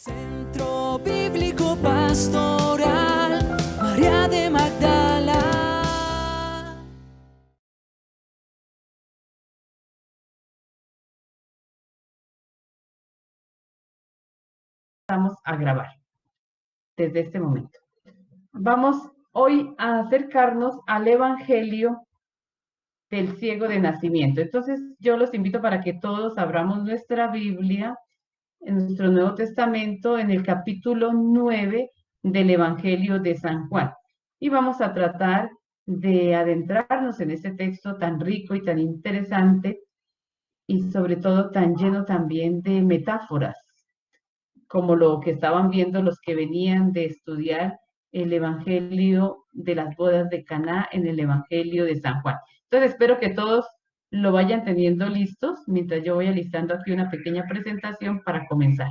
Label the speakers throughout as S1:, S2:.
S1: Centro Bíblico Pastoral María de Magdala.
S2: Vamos a grabar desde este momento. Vamos hoy a acercarnos al Evangelio del ciego de nacimiento. Entonces, yo los invito para que todos abramos nuestra Biblia en nuestro Nuevo Testamento en el capítulo 9 del Evangelio de San Juan. Y vamos a tratar de adentrarnos en este texto tan rico y tan interesante y sobre todo tan lleno también de metáforas, como lo que estaban viendo los que venían de estudiar el Evangelio de las bodas de Caná en el Evangelio de San Juan. Entonces espero que todos lo vayan teniendo listos mientras yo voy alistando aquí una pequeña presentación para comenzar.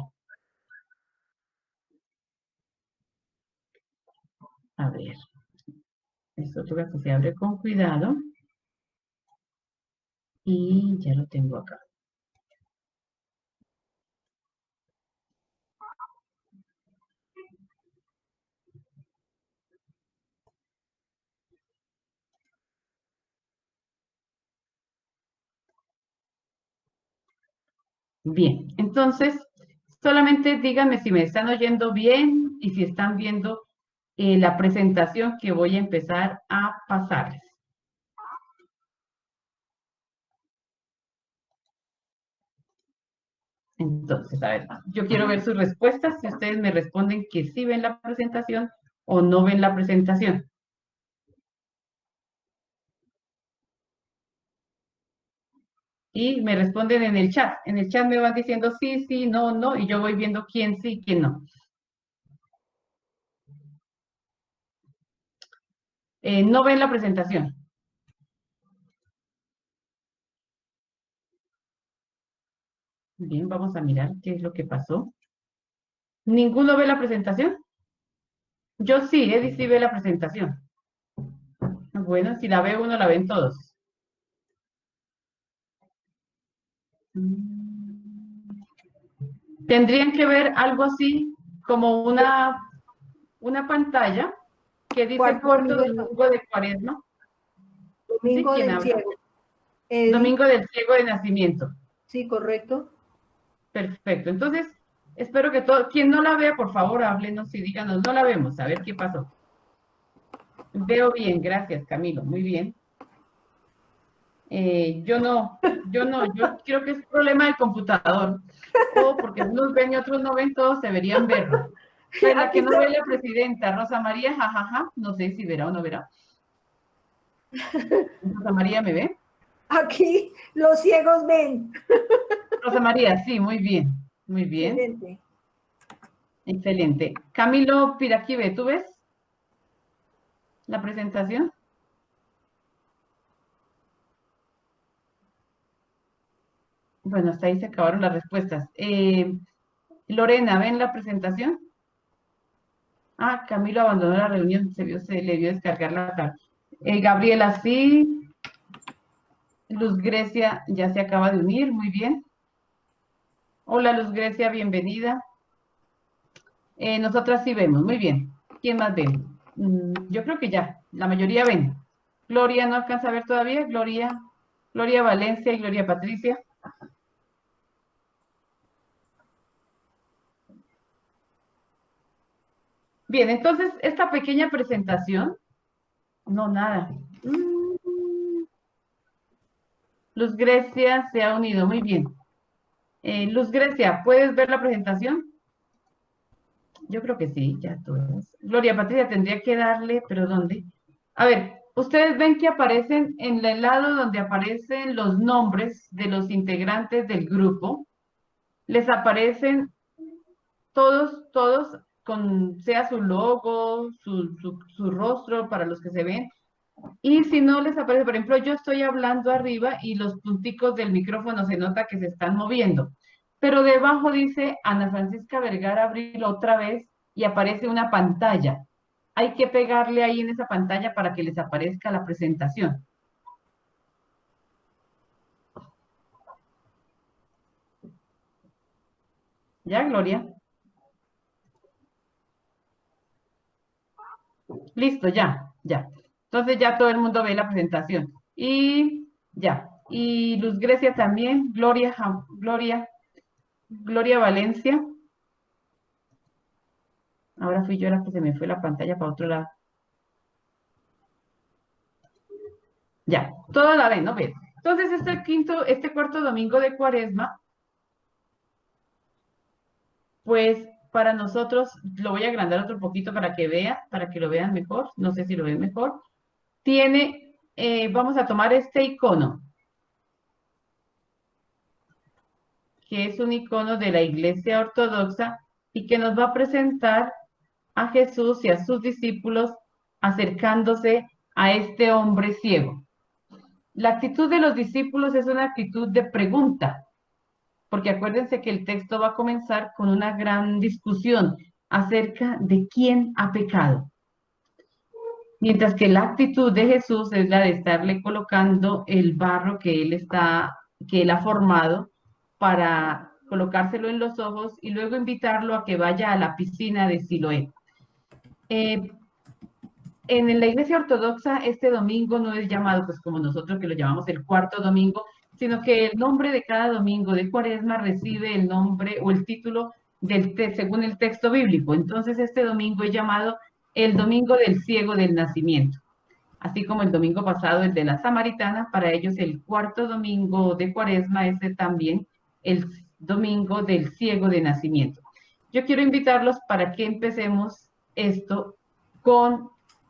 S2: A ver, esto toca que se abre con cuidado y ya lo tengo acá. Bien, entonces solamente díganme si me están oyendo bien y si están viendo la presentación que voy a empezar a pasarles. Entonces, a ver, yo quiero ver sus respuestas, si ustedes me responden que sí ven la presentación o no ven la presentación. Y me responden en el chat. En el chat me van diciendo sí, sí, no, no, y yo voy viendo quién sí, quién no. No ven la presentación. Bien, vamos a mirar qué es lo que pasó. ¿Ninguno ve la presentación? Yo sí, Eddie sí ve la presentación. Bueno, si la ve uno, la ven todos. Tendrían que ver algo así como una pantalla que dice
S3: ¿Cuál
S2: cuarto
S3: domingo?
S2: domingo de Cuaresma. ¿Sí?
S3: Domingo
S2: ¿Quién
S3: del
S2: habla?
S3: ciego. Eddie.
S2: Domingo del ciego de nacimiento.
S3: Sí, correcto.
S2: Perfecto. Entonces, espero que todo, quien no la vea, por favor, háblenos y díganos, no la vemos, a ver qué pasó. Veo bien, gracias, Camilo, muy bien. Yo creo que es problema del computador. O porque unos ven y otros no ven, todos deberían verlo. Pues la que no ve la presidenta, Rosa María, jajaja, no sé si verá o no verá. Rosa María, ¿me ve?
S3: Aquí los ciegos ven.
S2: Rosa María, sí, muy bien, muy bien.
S3: Excelente.
S2: Excelente. Camilo Piraquive, ¿tú ves la presentación? Bueno, hasta ahí se acabaron las respuestas. Lorena, ¿ven la presentación? Ah, Camilo abandonó la reunión, se le vio descargar la tabla. Gabriela, sí. Luz Grecia ya se acaba de unir, muy bien. Hola, Luz Grecia, bienvenida. Nosotras sí vemos, muy bien. ¿Quién más ve? Yo creo que ya, la mayoría ven. Gloria no alcanza a ver todavía, Gloria Valencia y Gloria Patricia. Bien, entonces esta pequeña presentación, no, nada. Luz Grecia se ha unido, muy bien. Luz Grecia, ¿puedes ver la presentación? Yo creo que sí, ya todas. Gloria Patricia tendría que darle, pero ¿dónde? A ver, ustedes ven que aparecen en el lado donde aparecen los nombres de los integrantes del grupo, les aparecen todos con, sea su logo, su rostro para los que se ven, y si no les aparece, por ejemplo, yo estoy hablando arriba y los punticos del micrófono se nota que se están moviendo, pero debajo dice Ana Francisca Vergara Abril otra vez y aparece una pantalla. Hay que pegarle ahí en esa pantalla para que les aparezca la presentación. ¿Ya, Gloria? Listo, ya, ya. Entonces ya todo el mundo ve la presentación. Y ya. Y Luz Grecia también, Gloria Valencia. Ahora fui yo la que se me fue la pantalla para otro lado. Ya, toda la ven, ¿no ven? Entonces este cuarto domingo de Cuaresma, pues para nosotros, lo voy a agrandar otro poquito para que lo vean mejor. No sé si lo ven mejor. Vamos a tomar este icono, que es un icono de la Iglesia Ortodoxa y que nos va a presentar a Jesús y a sus discípulos acercándose a este hombre ciego. La actitud de los discípulos es una actitud de pregunta, porque acuérdense que el texto va a comenzar con una gran discusión acerca de quién ha pecado. Mientras que la actitud de Jesús es la de estarle colocando el barro que él ha formado para colocárselo en los ojos y luego invitarlo a que vaya a la piscina de Siloé. En la Iglesia Ortodoxa este domingo no es llamado, pues como nosotros que lo llamamos el cuarto domingo, sino que el nombre de cada domingo de Cuaresma recibe el nombre o el título según el texto bíblico. Entonces este domingo es llamado el Domingo del Ciego del Nacimiento. Así como el domingo pasado el de la Samaritana, para ellos el cuarto domingo de Cuaresma es también el Domingo del Ciego de Nacimiento. Yo quiero invitarlos para que empecemos esto con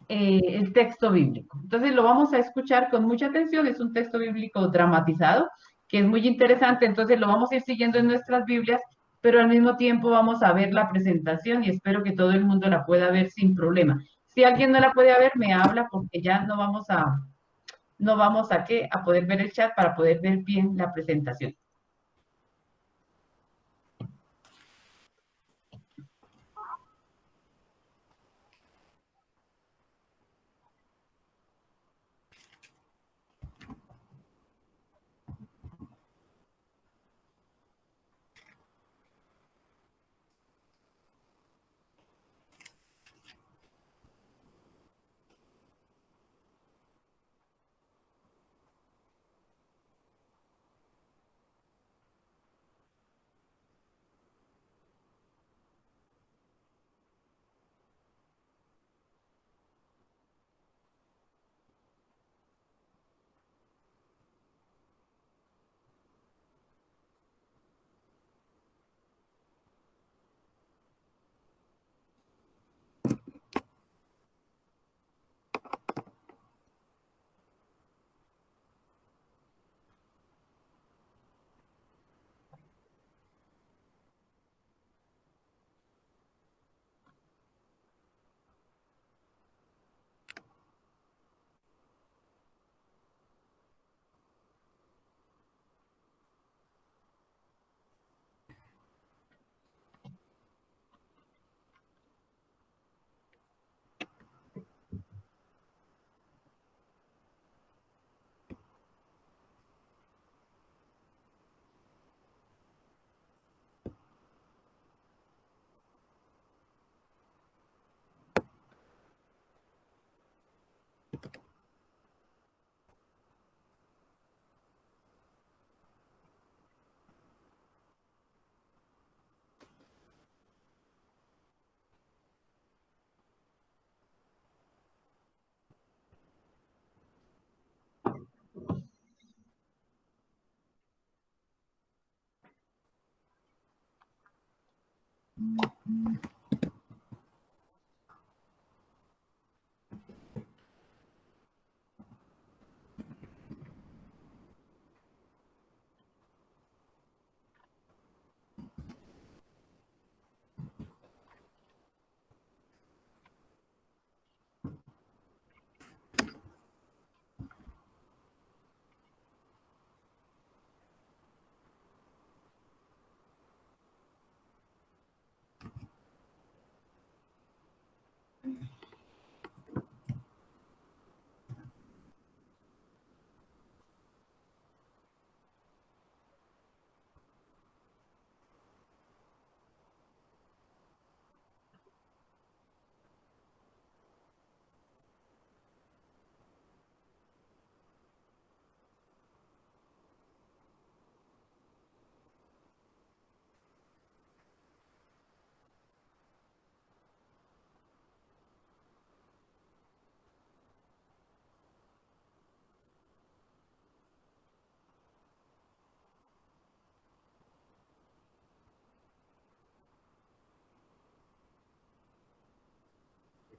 S2: el texto bíblico. Entonces lo vamos a escuchar con mucha atención, es un texto bíblico dramatizado, que es muy interesante, entonces lo vamos a ir siguiendo en nuestras Biblias, pero al mismo tiempo vamos a ver la presentación y espero que todo el mundo la pueda ver sin problema. Si alguien no la puede ver, me habla porque ya no vamos a qué, a poder ver el chat para poder ver bien la presentación.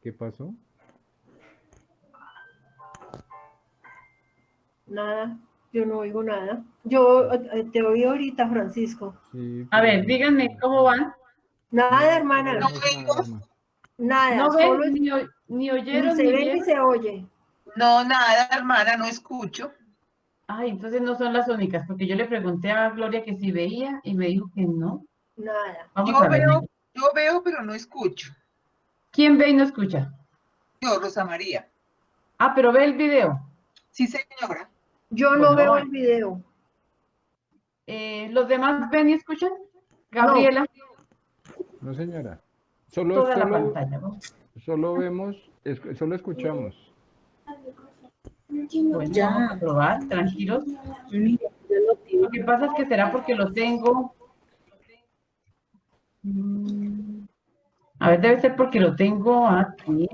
S4: ¿Qué pasó?
S3: Nada, yo no oigo nada. Yo te oí ahorita, Francisco.
S4: Sí,
S2: A
S4: pero
S2: ver, díganme cómo van.
S3: Nada,
S4: no
S3: hermana,
S4: oímos nada, hermano.
S3: nada,
S2: No
S3: solo
S2: ven, ni
S3: ni
S2: oyeron,
S3: se
S2: ni
S3: ve ni
S2: vieron.
S3: se oye.
S5: No, nada, hermana, no escucho.
S2: Ay, entonces no son las únicas, porque yo le pregunté a Gloria que si veía y me dijo que no.
S3: Nada.
S2: Vamos a ver.
S5: Yo veo, pero no escucho.
S2: ¿Quién ve y no escucha?
S5: Yo, Rosa María.
S2: Ah, pero ve el video.
S5: Sí, señora.
S3: Yo no
S2: Bueno,
S3: veo el video.
S2: ¿Los demás ven y escuchan? Gabriela,
S4: No, señora. Solo,
S2: toda la
S4: solo,
S2: pantalla, ¿no?
S4: solo vemos, solo escuchamos.
S2: Bueno, vamos a probar, tranquilos. Lo que pasa es que será porque lo tengo. A ver, debe ser porque lo tengo aquí.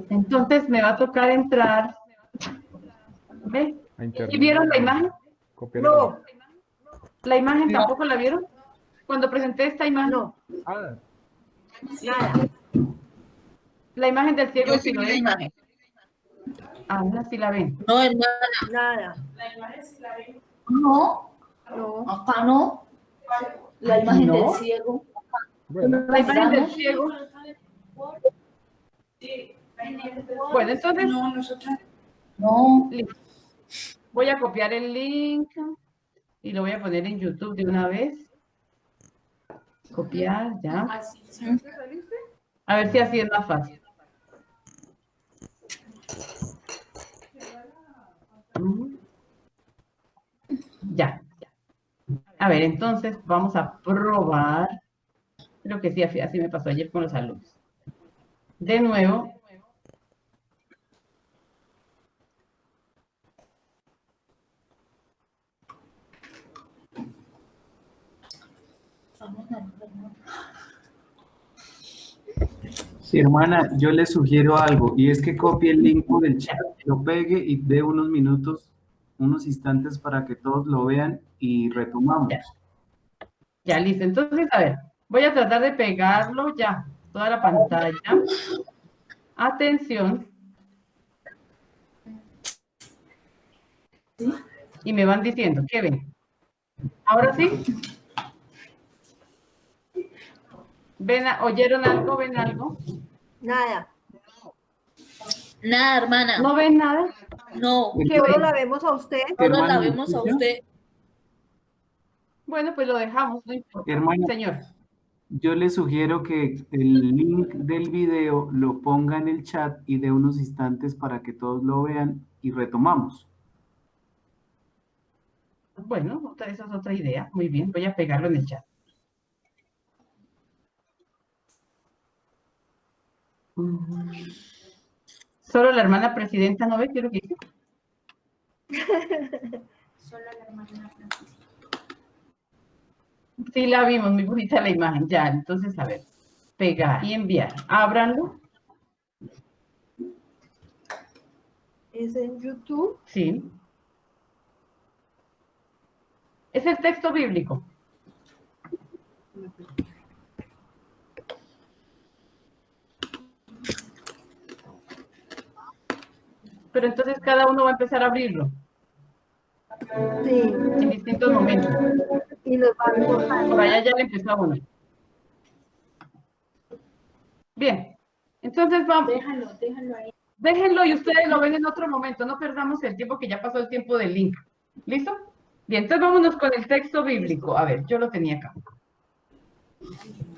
S2: Entonces me va a tocar entrar. ¿Ve?
S4: A internet.
S2: ¿Y vieron la imagen?
S4: Copiar el
S3: No,
S2: ¿La imagen
S5: No.
S2: tampoco la vieron? Cuando presenté esta imagen,
S3: no,
S4: link. Ah,
S3: nada.
S2: la imagen del ciego,
S5: Yo
S2: si
S5: sí
S2: lo
S5: vi la
S2: ven.
S5: imagen.
S2: Ahora sí la ven.
S6: No, hermana,
S3: Nada.
S6: no,
S3: No.
S6: acá no. La imagen
S2: ¿No?
S6: del ciego.
S4: bueno,
S2: La imagen del ciego. Bueno, entonces
S6: No,
S2: listo. Voy a copiar el link y lo voy a poner en YouTube de una vez. Copiar, ya. A ver si así es más fácil. Ya. A ver, entonces vamos a probar. Creo que sí, así me pasó ayer con los alumnos. De nuevo.
S7: Sí, hermana, yo le sugiero algo, y es que copie el link por el chat, lo pegue y dé unos minutos, unos instantes para que todos lo vean y retomamos.
S2: Ya, listo. Entonces, a ver, voy a tratar de pegarlo ya, toda la pantalla. Atención. Y me van diciendo, ¿qué ven? ¿Ahora sí? ¿Ven, oyeron algo? ¿Ven algo?
S3: Nada.
S6: nada, hermana.
S2: ¿No ven nada?
S6: No,
S2: ¿Qué
S3: Solo
S2: ven?
S3: la vemos a usted.
S6: solo
S7: Hermana,
S6: la
S7: ¿me
S6: vemos a
S7: escucha?
S6: usted.
S2: Bueno, pues lo dejamos, no importa.
S7: Hermana,
S2: Señor.
S7: yo le sugiero que el link del video lo ponga en el chat y dé unos instantes para que todos lo vean y retomamos.
S2: Bueno, esa es otra idea. Muy bien, voy a pegarlo en el chat. Solo la hermana presidenta no ve, ¿qué es lo que dice?
S6: Solo la hermana.
S2: Sí, la vimos, muy bonita la imagen. Ya, entonces, a ver, pegar y enviar. Ábranlo.
S3: Es en YouTube.
S2: Sí. Es el texto bíblico. Pero entonces cada uno va a empezar a abrirlo
S3: Sí.
S2: en distintos momentos.
S3: Y nos va a cortar.
S2: Por allá ya le empezó a uno. Bien. Entonces vamos.
S6: Déjalo ahí.
S2: Déjenlo y ustedes lo ven en otro momento. No perdamos el tiempo, que ya pasó el tiempo del link. ¿Listo? Bien, entonces vámonos con el texto bíblico. A ver, yo lo tenía acá.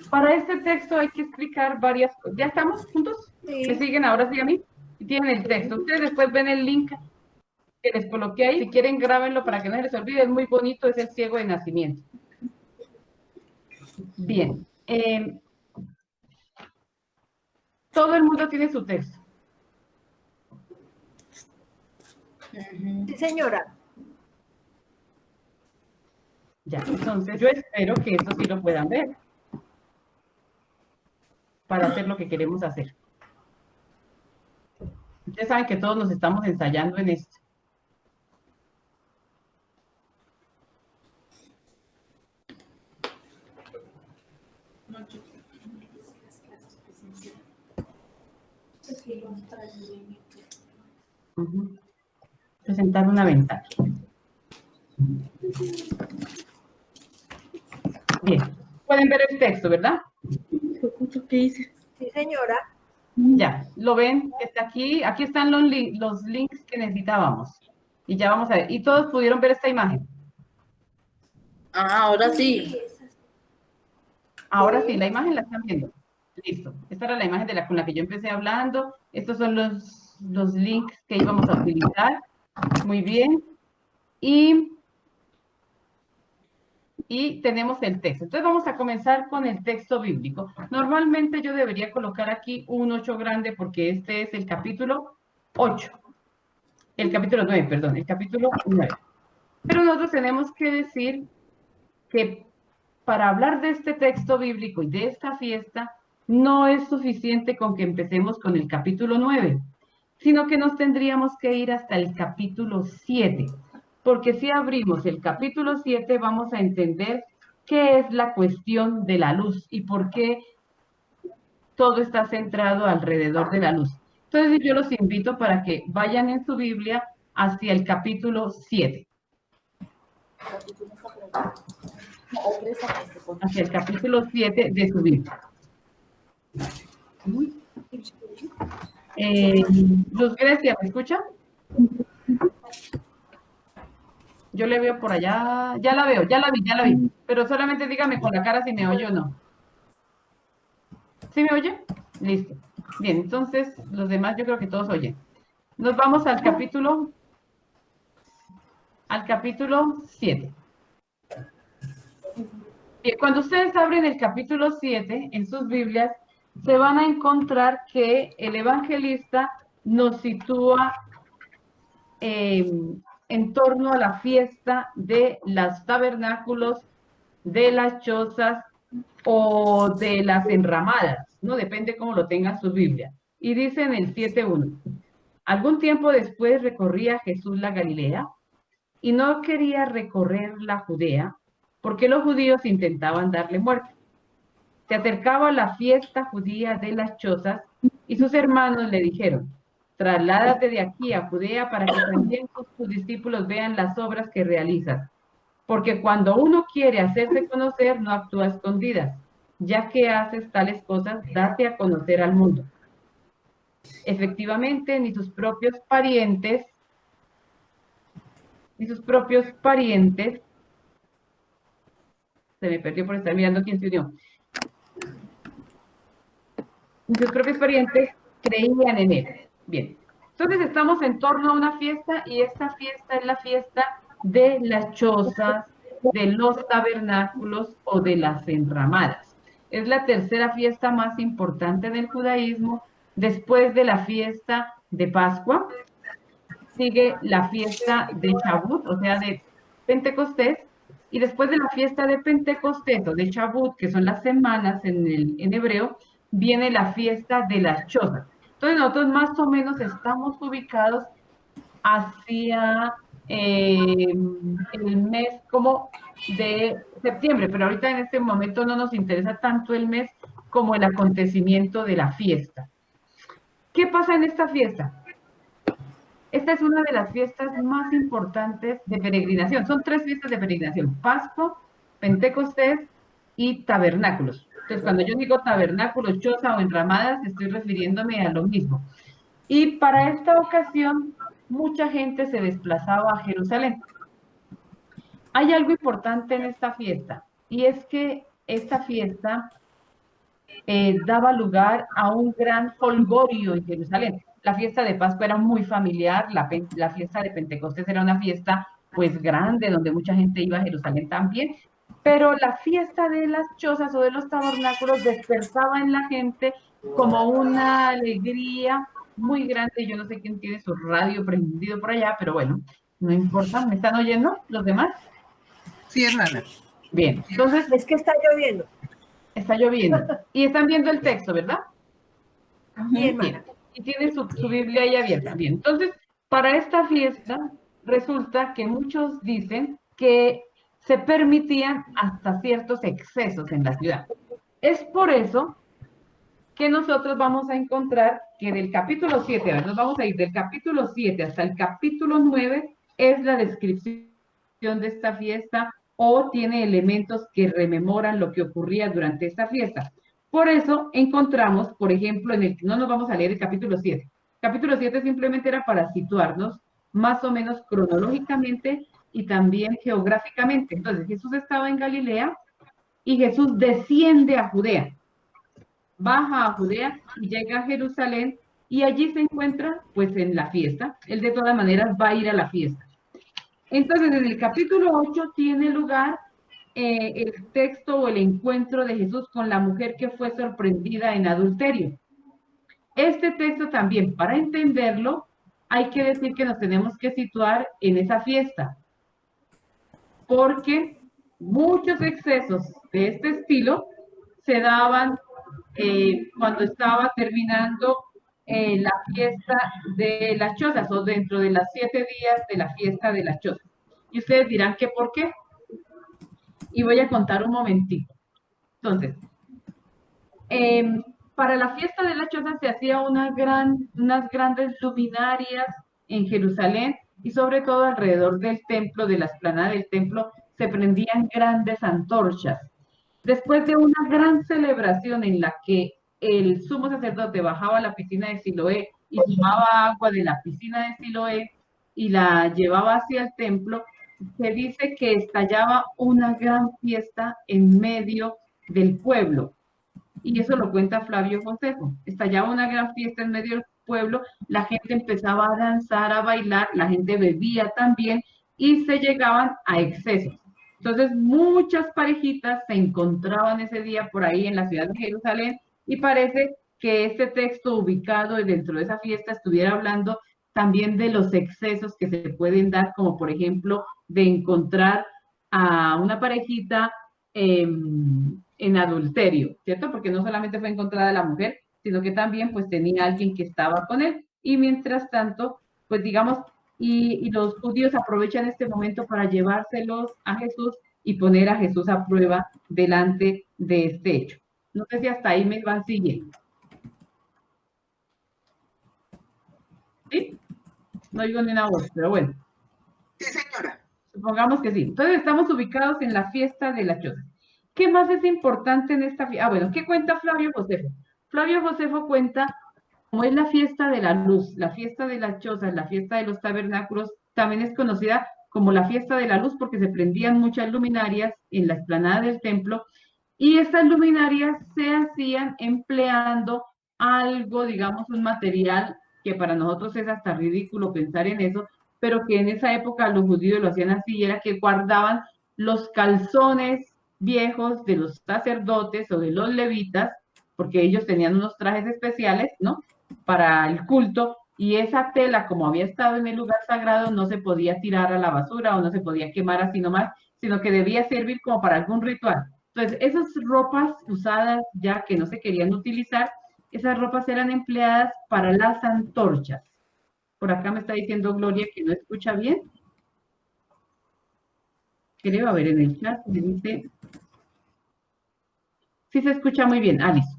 S2: Para este texto hay que explicar varias cosas. ¿Ya estamos juntos?
S3: Sí.
S2: ¿Me siguen ahora? Sí, a mí. Y tienen el texto. Ustedes después ven el link que les coloqué ahí. Si quieren, grábenlo para que no se les olvide. Es muy bonito, es el ciego de nacimiento. Bien. Todo el mundo tiene su texto.
S3: Sí, señora.
S2: Ya, entonces yo espero que esto sí lo puedan ver para hacer lo que queremos hacer. Ustedes saben que todos nos estamos ensayando en esto. Ujú. Presentar una ventana. Bien, pueden ver el texto, ¿verdad?
S3: Sí, señora.
S2: Ya, lo ven, está aquí. Aquí están los links que necesitábamos. Y ya vamos a ver. ¿Y todos pudieron ver esta imagen?
S6: Ah, ahora sí.
S2: Ahora sí, la imagen la están viendo. Listo. Esta era la imagen con la que yo empecé hablando. Estos son los links que íbamos a utilizar. Muy bien. Y tenemos el texto. Entonces vamos a comenzar con el texto bíblico. Normalmente yo debería colocar aquí un 8 grande porque este es el capítulo 8. El capítulo 9, perdón, el capítulo 9. Pero nosotros tenemos que decir que para hablar de este texto bíblico y de esta fiesta, no es suficiente con que empecemos con el capítulo 9, sino que nos tendríamos que ir hasta el capítulo 7. Porque si abrimos el capítulo 7 vamos a entender qué es la cuestión de la luz y por qué todo está centrado alrededor de la luz. Entonces yo los invito para que vayan en su Biblia hacia el capítulo 7. Hacia el capítulo 7 de su Biblia. Luz Grecia, ¿me escucha? Yo le veo por allá, ya la veo, ya la vi, pero solamente dígame con la cara si me oye o no. ¿Sí me oye? Listo. Bien, entonces los demás yo creo que todos oyen. Nos vamos al capítulo 7. Bien, cuando ustedes abren el capítulo 7 en sus Biblias, se van a encontrar que el evangelista nos sitúa en torno a la fiesta de los tabernáculos, de las chozas o de las enramadas, ¿no? Depende cómo lo tenga su Biblia. Y dice en el 7:1, algún tiempo después recorría Jesús la Galilea y no quería recorrer la Judea porque los judíos intentaban darle muerte. Se acercaba la fiesta judía de las chozas y sus hermanos le dijeron, trasládate de aquí a Judea para que también tus discípulos vean las obras que realizas. Porque cuando uno quiere hacerse conocer, no actúa a escondidas. Ya que haces tales cosas, date a conocer al mundo. Efectivamente, ni sus propios parientes, se me perdió por estar mirando quién se unió. Sus propios parientes creían en él. Bien, entonces estamos en torno a una fiesta y esta fiesta es la fiesta de las chozas, de los tabernáculos o de las enramadas. Es la tercera fiesta más importante del judaísmo. Después de la fiesta de Pascua, sigue la fiesta de Shavuot, o sea, de Pentecostés, y después de la fiesta de Pentecostés o de Shavuot, que son las semanas en hebreo, viene la fiesta de las chozas. Entonces nosotros más o menos estamos ubicados hacia el mes como de septiembre, pero ahorita en este momento no nos interesa tanto el mes como el acontecimiento de la fiesta. ¿Qué pasa en esta fiesta? Esta es una de las fiestas más importantes de peregrinación. Son 3 fiestas de peregrinación: Pascua, Pentecostés y tabernáculos. Entonces, cuando yo digo tabernáculos, choza o enramadas, estoy refiriéndome a lo mismo. Y para esta ocasión, mucha gente se desplazaba a Jerusalén. Hay algo importante en esta fiesta, y es que esta fiesta daba lugar a un gran holgorio en Jerusalén. La fiesta de Pascua era muy familiar, la fiesta de Pentecostés era una fiesta pues grande, donde mucha gente iba a Jerusalén también, pero la fiesta de las chozas o de los tabernáculos despertaba en la gente como una alegría muy grande. Yo no sé quién tiene su radio prendido por allá, pero bueno, no importa. ¿Me están oyendo los demás?
S5: Sí, hermana.
S2: Bien, entonces
S3: Es que está lloviendo.
S2: está lloviendo. Y están viendo el texto, ¿verdad?
S3: Bien,
S2: Bien. Y tiene su Biblia ahí abierta. Bien, entonces, para esta fiesta, resulta que muchos dicen que se permitían hasta ciertos excesos en la ciudad. Es por eso que nosotros vamos a encontrar que del capítulo 7, a ver, nos vamos a ir del capítulo 7 hasta el capítulo 9, es la descripción de esta fiesta o tiene elementos que rememoran lo que ocurría durante esta fiesta. Por eso encontramos, por ejemplo, no nos vamos a leer el capítulo 7. Capítulo 7 simplemente era para situarnos más o menos cronológicamente y también geográficamente. Entonces, Jesús estaba en Galilea y Jesús desciende a Judea. Baja a Judea y llega a Jerusalén y allí se encuentra pues en la fiesta. Él de todas maneras va a ir a la fiesta. Entonces en el capítulo 8 tiene lugar el texto o el encuentro de Jesús con la mujer que fue sorprendida en adulterio. Este texto también, para entenderlo, hay que decir que nos tenemos que situar en esa fiesta, porque muchos excesos de este estilo se daban cuando estaba terminando la fiesta de las chozas o dentro de las 7 días de la fiesta de las chozas. Y ustedes dirán que por qué. Y voy a contar un momentito. Entonces, para la fiesta de las chozas se hacía unas grandes luminarias en Jerusalén y sobre todo alrededor del templo, de la explanada del templo, se prendían grandes antorchas. Después de una gran celebración en la que el sumo sacerdote bajaba a la piscina de Siloé y tomaba agua de la piscina de Siloé y la llevaba hacia el templo, se dice que estallaba una gran fiesta en medio del pueblo. Y eso lo cuenta Flavio Josefo. Estallaba una gran fiesta en medio del pueblo, la gente empezaba a danzar, a bailar, la gente bebía también y se llegaban a excesos. Entonces, muchas parejitas se encontraban ese día por ahí en la ciudad de Jerusalén y parece que este texto ubicado dentro de esa fiesta estuviera hablando también de los excesos que se pueden dar, como por ejemplo de encontrar a una parejita en adulterio, ¿cierto? Porque no solamente fue encontrada la mujer, sino que también pues tenía alguien que estaba con él. Y mientras tanto, pues digamos, y los judíos aprovechan este momento para llevárselos a Jesús y poner a Jesús a prueba delante de este hecho. No sé si hasta ahí me van siguiendo. ¿Sí? No oigo ni una voz, pero bueno.
S5: Sí, señora.
S2: Supongamos que sí. Entonces estamos ubicados en la fiesta de las chozas. ¿Qué más es importante en esta fiesta? Ah, bueno, ¿qué cuenta Flavio Josefo? Flavio Josefo cuenta cómo es la fiesta de la luz, la fiesta de las chozas, la fiesta de los tabernáculos, también es conocida como la fiesta de la luz porque se prendían muchas luminarias en la explanada del templo y estas luminarias se hacían empleando algo, digamos, un material que para nosotros es hasta ridículo pensar en eso, pero que en esa época los judíos lo hacían así, y era que guardaban los calzones viejos de los sacerdotes o de los levitas, porque ellos tenían unos trajes especiales, ¿no? Para el culto, y esa tela, como había estado en el lugar sagrado, no se podía tirar a la basura o no se podía quemar así nomás, sino que debía servir como para algún ritual. Entonces, esas ropas usadas ya que no se querían utilizar, esas ropas eran empleadas para las antorchas. Por acá me está diciendo Gloria que no escucha bien. Creo, a ver, en el chat me dice... Sí se escucha muy bien, Alice.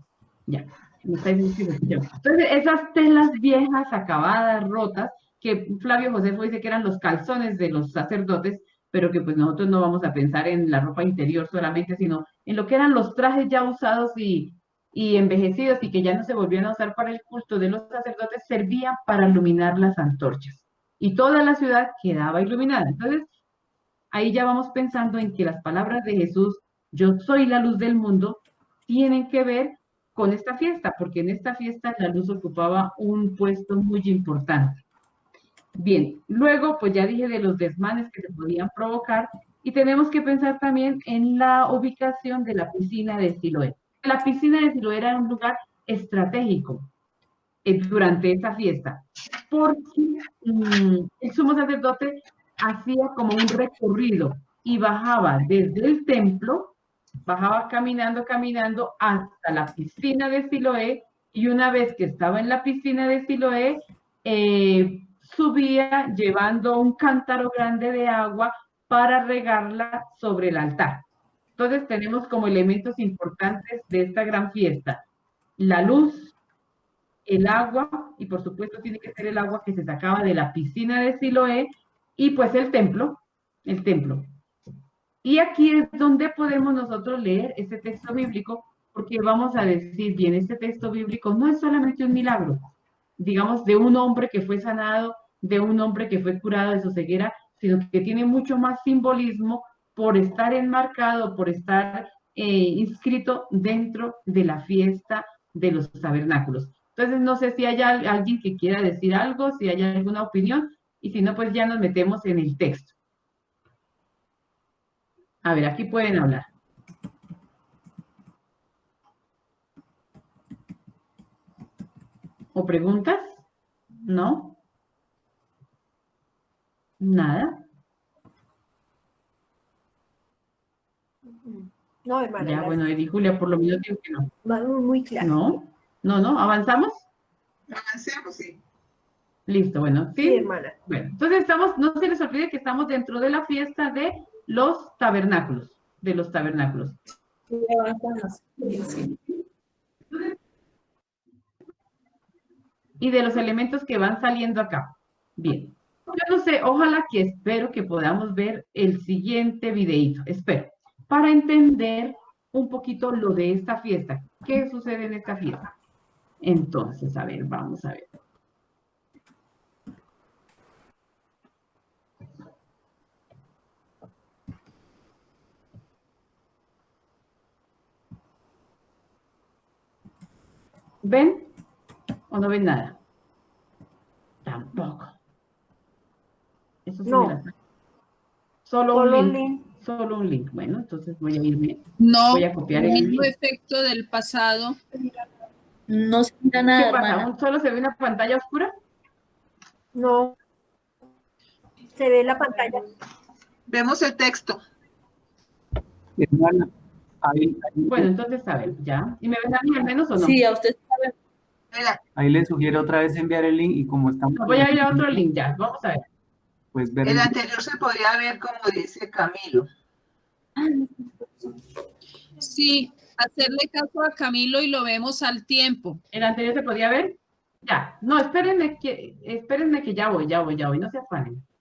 S2: Ya. Me está diciendo que se escucha bien. Entonces, esas telas viejas, acabadas, rotas, que Flavio Josefo dice que eran los calzones de los sacerdotes, pero que pues nosotros no vamos a pensar en la ropa interior solamente, sino en lo que eran los trajes ya usados y envejecidos y que ya no se volvían a usar para el culto de los sacerdotes, servían para iluminar las antorchas. Y toda la ciudad quedaba iluminada. Entonces, ahí ya vamos pensando en que las palabras de Jesús, yo soy la luz del mundo, tienen que ver con esta fiesta, porque en esta fiesta la luz ocupaba un puesto muy importante. Bien, luego pues ya dije de los desmanes que se podían provocar y tenemos que pensar también en la ubicación de la piscina de Siloé. La piscina de Siloé era un lugar estratégico durante esa fiesta, porque el sumo sacerdote hacía como un recorrido y bajaba desde el templo, bajaba caminando hasta la piscina de Siloé y una vez que estaba en la piscina de Siloé, subía llevando un cántaro grande de agua para regarla sobre el altar. Entonces tenemos como elementos importantes de esta gran fiesta la luz, el agua, y por supuesto tiene que ser el agua que se sacaba de la piscina de Siloé, y pues el templo, el templo. Y aquí es donde podemos nosotros leer este texto bíblico, porque vamos a decir, bien, este texto bíblico no es solamente un milagro, digamos, de un hombre que fue sanado, de un hombre que fue curado de su ceguera, sino que tiene mucho más simbolismo por estar enmarcado, por estar inscrito dentro de la fiesta de los tabernáculos. Entonces, no sé si hay alguien que quiera decir algo, si hay alguna opinión, y si no, pues ya nos metemos en el texto. A ver, aquí pueden hablar. ¿O preguntas? ¿No? ¿Nada?
S3: No, hermana.
S2: Ya, bueno, Edi Julia, por lo menos digo que no.
S3: Muy claro.
S2: No, ¿avanzamos?
S5: Avancemos, sí.
S2: Listo, bueno, ¿sí?
S3: Sí, hermana.
S2: Bueno, entonces estamos, no se les olvide que estamos dentro de la fiesta de los tabernáculos, Y de los elementos que van saliendo acá. Bien. Yo no sé, ojalá que espero que podamos ver el siguiente videíto, espero, para entender un poquito lo de esta fiesta. ¿Qué sucede en esta fiesta? Entonces, a ver, vamos a ver. ¿Ven o no ven nada? Tampoco. Eso sí
S3: No.
S2: me la saco. Solo un link. Bueno, entonces voy a irme.
S8: No,
S2: Voy a copiar
S8: el
S2: el
S8: mismo
S2: link.
S8: efecto del pasado.
S6: No se mira nada,
S2: ¿Qué pasa?
S6: hermana.
S2: ¿Solo se ve una pantalla oscura?
S3: No. Se ve la pantalla.
S5: Vemos el texto.
S7: Hermana,
S2: Bueno, entonces, a ver, ya. ¿Y me ven a mí al menos o no?
S6: Sí, a usted sabe.
S5: Mira,
S7: ahí le sugiero otra vez enviar el link y como estamos...
S2: No, voy a ir a otro link ya. Vamos a ver.
S7: Pues ver
S5: el
S7: el-
S5: anterior se podría ver como dice Camilo.
S8: Sí, hacerle caso a Camilo y lo vemos al tiempo.
S2: ¿El anterior se podía ver? Ya. No, espérenme que ya voy.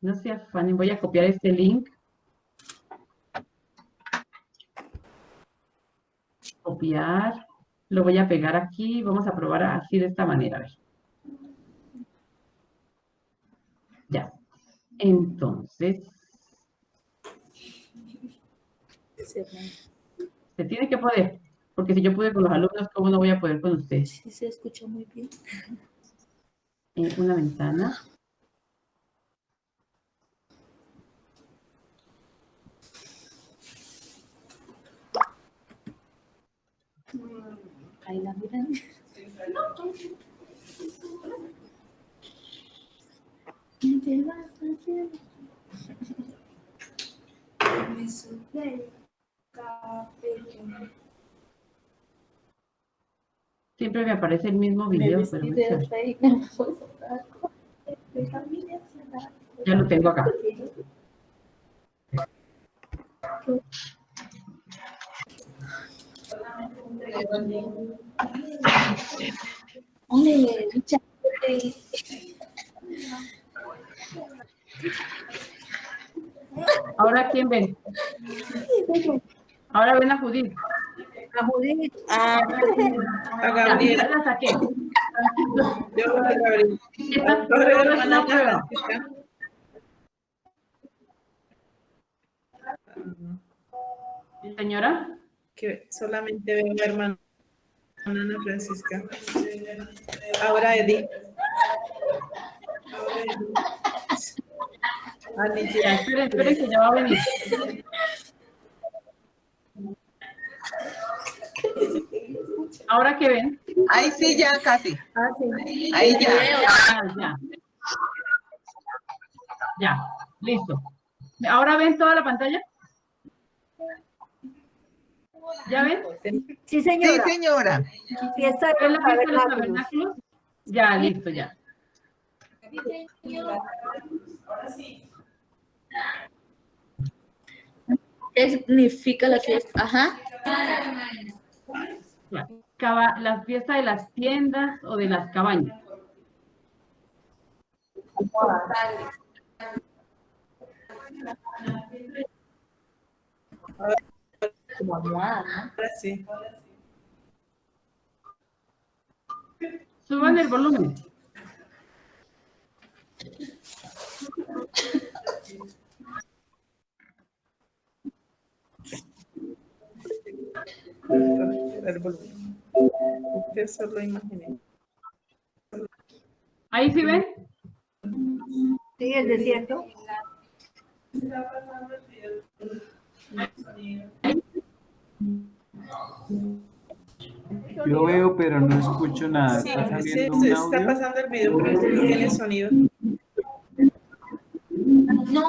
S2: No se afanen. Voy a copiar este link. Copiar. Lo voy a pegar aquí. Vamos a probar así de esta manera. A ver. Ya. Entonces, se tiene que poder. Porque si yo pude con los alumnos, ¿cómo no voy a poder con ustedes?
S6: Sí, se escucha muy bien.
S2: Una ventana.
S6: Ahí la miran. ¿Qué vas a hacer? Me sube cabello.
S2: Siempre me aparece el mismo
S6: Me
S2: video,
S6: vestí
S2: pero
S6: de reina.
S2: ya lo tengo acá.
S6: Ole, Richard.
S2: ¿Ahora quién ven? Ahora ven a Judith.
S3: A Judith.
S6: A
S2: Ya,
S6: Gabriel.
S2: ya la saqué.
S6: Yo creo que Gabriel.
S2: Esta prueba es una prueba. Señora,
S9: Que solamente veo a hermana Ana Francisca. Ahora Edith.
S2: ya, esperen que ya va a venir. ¿Ahora qué ven?
S5: Ahí sí, ya casi.
S3: Sí.
S5: Ahí ya.
S2: Ya. Ya, listo. ¿Ahora ven toda la pantalla? ¿Ya ven?
S3: Sí,
S5: Sí,
S3: señora.
S5: señora.
S3: Fiesta de
S2: ¿Ven
S3: los
S2: la fiesta de los
S3: tabernáculos.
S2: tabernáculos? Ya, listo, ya.
S6: ¿Qué significa la fiesta? Ajá.
S2: La fiesta de las tiendas o de las cabañas.
S6: Como almohada, ¿no?
S9: Ahora sí.
S2: Suban el volumen.
S9: El volumen. Yo solo imaginé.
S2: ¿Ahí sí ven?
S3: Sí, el desierto.
S7: Yo veo, pero no escucho nada.
S9: Sí,
S7: ¿Está
S9: sí,
S7: saliendo un
S9: está
S7: audio?
S9: pasando el video, pero no tiene sonido.
S6: No,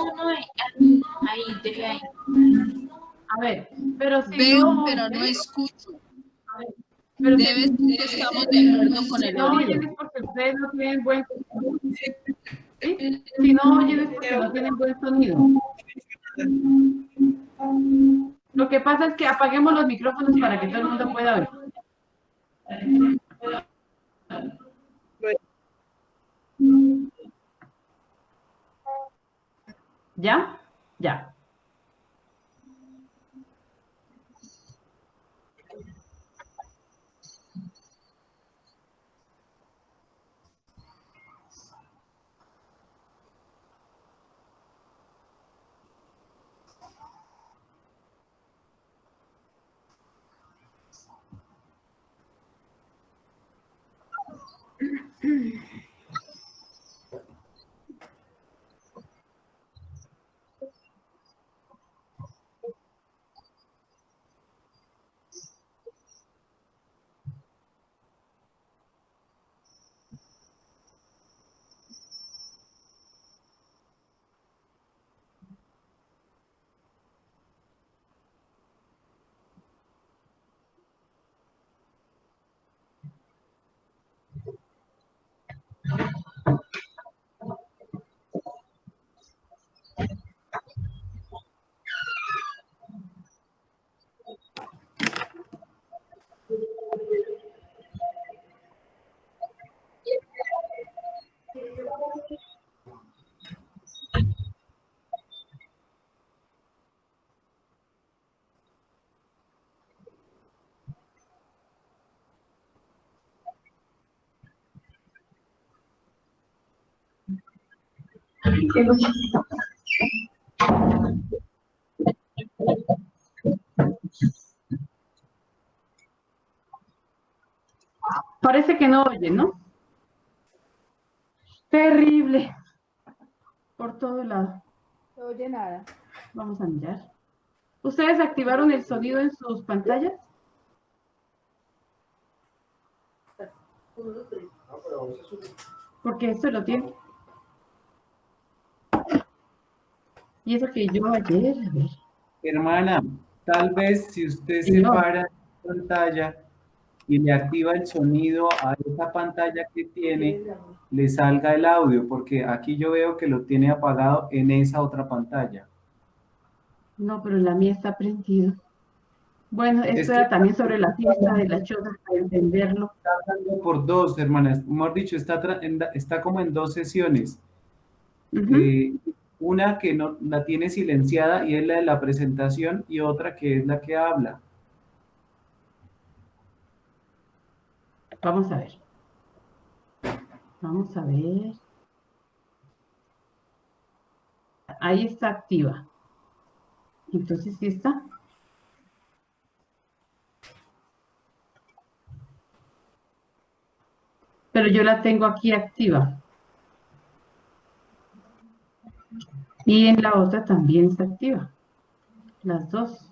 S6: ahí, deje ahí.
S2: A ver, pero si
S8: Veo,
S2: no,
S8: pero no escucho.
S2: pero si-
S8: Debe ser que estamos de acuerdo con el
S2: no
S8: audio.
S2: oyen es porque ustedes no tienen buen sonido. ¿Sí? Si no oyen es porque no tienen buen sonido. Lo que pasa es que apaguemos los micrófonos para que todo el mundo pueda ver. ¿Ya? Ya. Parece que no oyen, ¿no? Terrible. Por todo lado.
S3: No oye nada.
S2: Vamos a mirar. ¿Ustedes activaron el sonido en sus pantallas? Porque esto lo tiene. Y eso que yo ayer, a ver.
S7: Hermana, tal vez si usted
S2: Señor.
S7: separa la pantalla y le activa el sonido a esa pantalla que tiene, le salga el audio, porque aquí yo veo que lo tiene apagado en esa otra pantalla.
S2: No, pero la mía está prendida. Bueno, esto
S7: Esto
S2: era también sobre la fiesta de las chozas, para entenderlo.
S7: está dando por dos, hermanas. Mejor dicho, está como en dos sesiones.
S2: Ujú.
S7: Una que no la tiene silenciada y es la de la presentación, y otra que es la que habla.
S2: Vamos a ver. Vamos a ver. Ahí está activa. Entonces, ¿sí está? Pero yo la tengo aquí activa. Y en la otra también está activa. Las dos.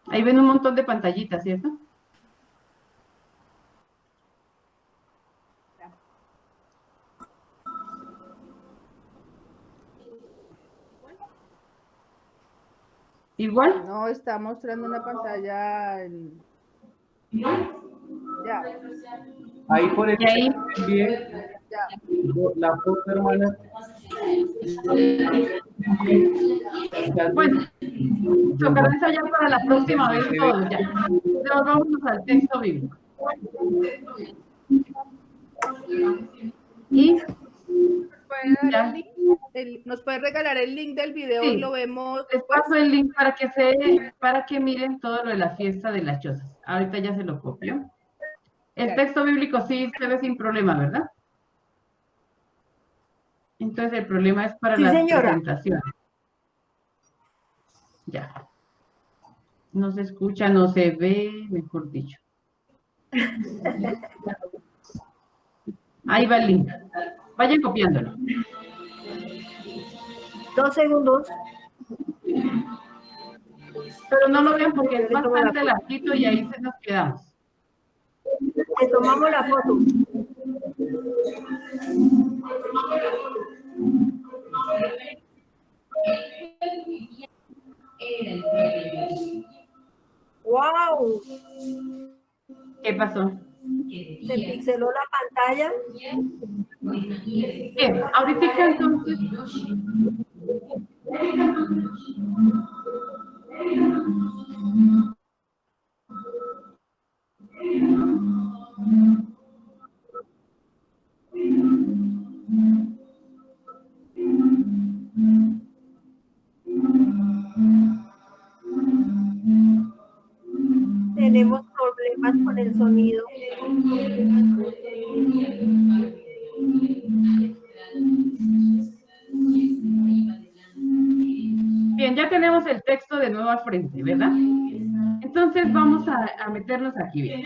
S2: Ahí ven un montón de pantallitas, ¿cierto? ¿Igual?
S10: No, está mostrando una pantalla. Ya.
S7: Ahí por el
S2: Y ahí.
S7: bien, la foto, hermana.
S2: Bueno, tocará ensayar para la próxima vez todo, ya. Entonces, vámonos al texto bíblico. Y
S10: ¿Nos puede regalar el link del video
S2: sí,
S10: y lo vemos?
S2: les paso el link para que miren todo lo de la fiesta de las chozas. Ahorita ya se lo copio. El texto bíblico sí se ve sin problema, ¿verdad? Entonces el problema es para
S3: Sí,
S2: las
S3: señora.
S2: presentaciones. Ya. No se escucha, no se ve, mejor dicho. Ahí va el link. Vayan copiándolo.
S3: 2 segundos.
S2: Pero no lo vean porque es bastante larguito y ahí se nos quedamos.
S3: Le tomamos la foto. ¡Wow!
S2: ¿Qué pasó?
S3: Se pixeló la pantalla.
S2: Bien, ahorita entonces.
S3: Tenemos problemas con el sonido.
S2: Bien, ya tenemos el texto de nuevo al frente, ¿verdad? Entonces vamos a meternos aquí bien.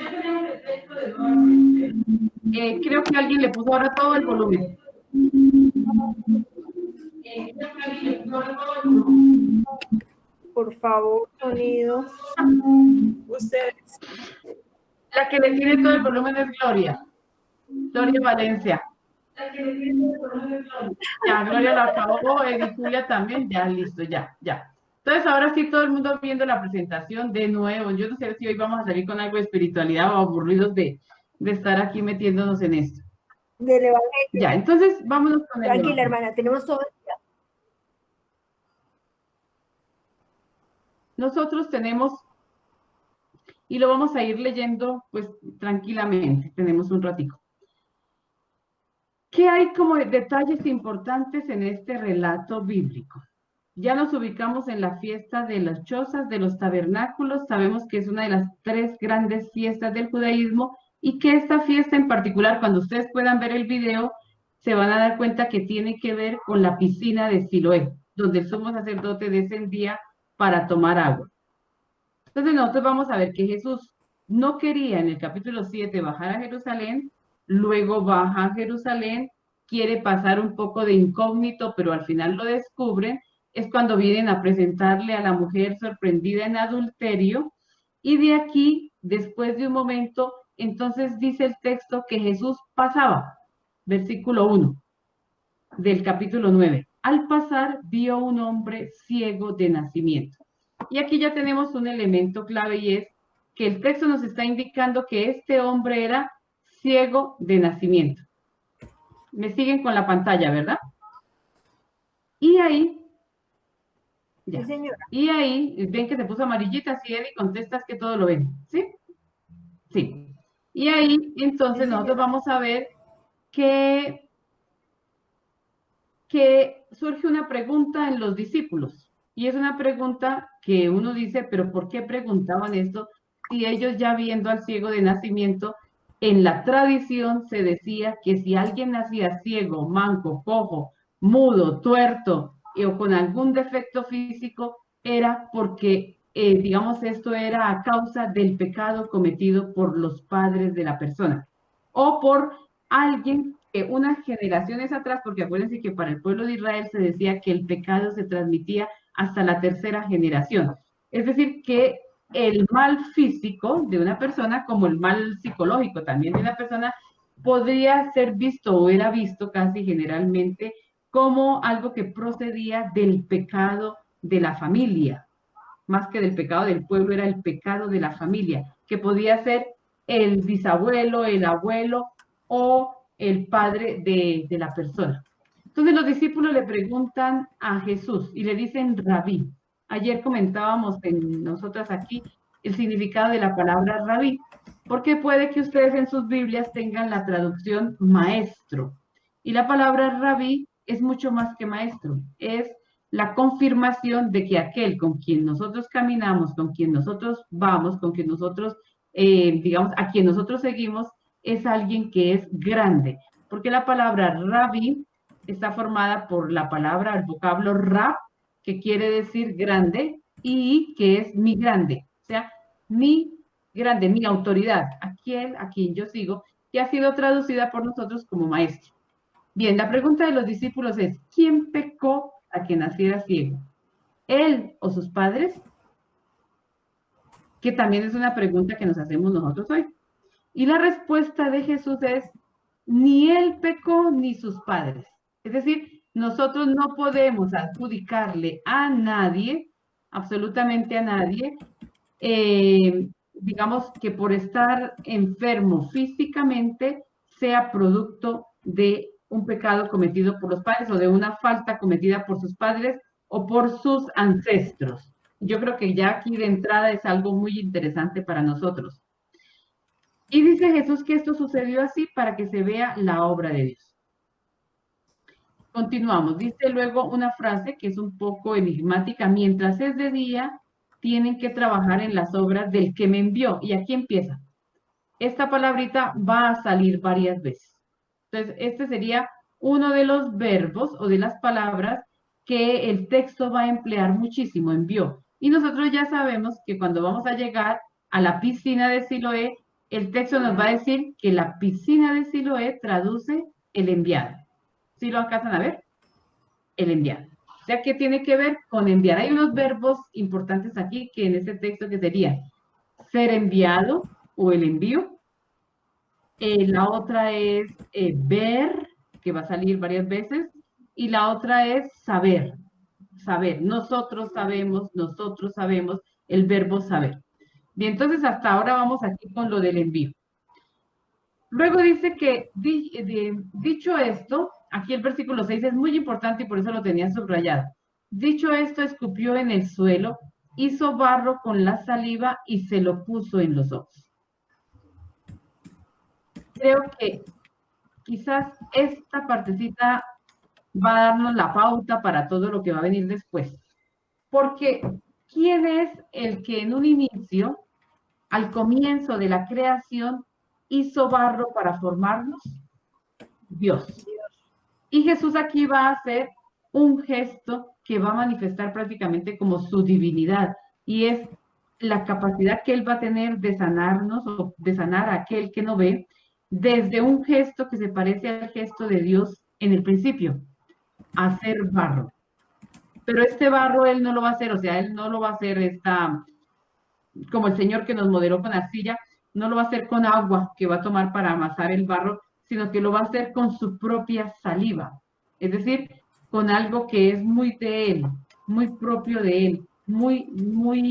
S2: Creo que alguien le puso ahora todo el volumen.
S3: Por favor, sonido.
S9: Ustedes.
S2: La que le tiene todo el volumen es Gloria. Gloria Valencia. Ya, Gloria lo acabó, Julia también, ya, listo, ya. Entonces, ahora sí, todo el mundo viendo la presentación de nuevo. Yo no sé si hoy vamos a salir con algo de espiritualidad o aburridos de estar aquí metiéndonos en esto.
S3: Del Evangelio.
S2: Ya, entonces, vámonos con el
S3: Tranquila,
S2: Evangelio.
S3: hermana, tenemos todo el día.
S2: Nosotros tenemos, y lo vamos a ir leyendo, pues, tranquilamente, tenemos un ratico. ¿Qué hay como detalles importantes en este relato bíblico? Ya nos ubicamos en la fiesta de las chozas, de los tabernáculos, sabemos que es una de las 3 grandes fiestas del judaísmo y que esta fiesta en particular, cuando ustedes puedan ver el video, se van a dar cuenta que tiene que ver con la piscina de Siloé, donde el sumo sacerdote descendía para tomar agua. Entonces nosotros vamos a ver que Jesús no quería en el capítulo 7 bajar a Jerusalén, luego baja a Jerusalén, quiere pasar un poco de incógnito, pero al final lo descubren, es cuando vienen a presentarle a la mujer sorprendida en adulterio, y de aquí, después de un momento, entonces dice el texto que Jesús pasaba, versículo 1 del capítulo 9. Al pasar, vio un hombre ciego de nacimiento. Y aquí ya tenemos un elemento clave y es que el texto nos está indicando que este hombre era ciego de nacimiento. Me siguen con la pantalla, ¿verdad? Y ahí, ya.
S3: Sí, señora.
S2: Y ahí, ven que se puso amarillita, sí, Eddie, contestas que todo lo ven, ¿sí? Sí. Y ahí, entonces, nosotros vamos a ver que surge una pregunta en los discípulos. Y es una pregunta que uno dice, pero ¿por qué preguntaban esto? Si ellos ya viendo al ciego de nacimiento, en la tradición se decía que si alguien nacía ciego, manco, cojo, mudo, tuerto o con algún defecto físico, era porque, digamos, esto era a causa del pecado cometido por los padres de la persona o por alguien que unas generaciones atrás, porque acuérdense que para el pueblo de Israel se decía que el pecado se transmitía hasta la 3ª generación. Es decir, que el mal físico de una persona, como el mal psicológico también de una persona, podría ser visto o era visto casi generalmente como algo que procedía del pecado de la familia. Más que del pecado del pueblo, era el pecado de la familia, que podía ser el bisabuelo, el abuelo o el padre de la persona. Entonces los discípulos le preguntan a Jesús y le dicen rabí. Ayer comentábamos nosotras aquí el significado de la palabra rabí, porque puede que ustedes en sus Biblias tengan la traducción maestro. Y la palabra rabí es mucho más que maestro, es la confirmación de que aquel con quien nosotros caminamos, con quien nosotros vamos, con quien nosotros, digamos, a quien nosotros seguimos, es alguien que es grande. Porque la palabra rabí está formada por la palabra, el vocablo rab, que quiere decir grande, y que es mi grande, o sea, mi grande, mi autoridad, a quien yo sigo, que ha sido traducida por nosotros como maestro. Bien, la pregunta de los discípulos es, ¿quién pecó a que naciera ciego? ¿Él o sus padres? Que también es una pregunta que nos hacemos nosotros hoy. Y la respuesta de Jesús es, ni él pecó ni sus padres. Es decir, nosotros no podemos adjudicarle a nadie, absolutamente a nadie, digamos que por estar enfermo físicamente sea producto de un pecado cometido por los padres o de una falta cometida por sus padres o por sus ancestros. Yo creo que ya aquí de entrada es algo muy interesante para nosotros. Y dice Jesús que esto sucedió así para que se vea la obra de Dios. Continuamos. Dice luego una frase que es un poco enigmática. Mientras es de día, tienen que trabajar en las obras del que me envió. Y aquí empieza. Esta palabrita va a salir varias veces. Entonces, este sería uno de los verbos o de las palabras que el texto va a emplear muchísimo, envió. Y nosotros ya sabemos que cuando vamos a llegar a la piscina de Siloé, el texto nos va a decir que la piscina de Siloé traduce el enviado. ¿Sí lo alcanzan a ver? El enviado. O sea, ¿qué tiene que ver con enviar? Hay unos verbos importantes aquí que en este texto que serían ser enviado o el envío. La otra es ver, que va a salir varias veces. Y la otra es saber. Saber. Nosotros sabemos, el verbo saber. Bien, entonces hasta ahora vamos aquí con lo del envío. Luego dice que, dicho esto, aquí el versículo 6 es muy importante y por eso lo tenía subrayado. Dicho esto, escupió en el suelo, hizo barro con la saliva y se lo puso en los ojos. Creo que quizás esta partecita va a darnos la pauta para todo lo que va a venir después. Porque, ¿quién es el que en un inicio, al comienzo de la creación, hizo barro para formarnos? Dios. Y Jesús aquí va a hacer un gesto que va a manifestar prácticamente como su divinidad, y es la capacidad que él va a tener de sanarnos o de sanar a aquel que no ve, desde un gesto que se parece al gesto de Dios en el principio, hacer barro. Pero este barro él no lo va a hacer, o sea, él no lo va a hacer como el Señor que nos modeló con arcilla, no lo va a hacer con agua que va a tomar para amasar el barro, sino que lo va a hacer con su propia saliva. Es decir, con algo que es muy de él, muy propio de él, muy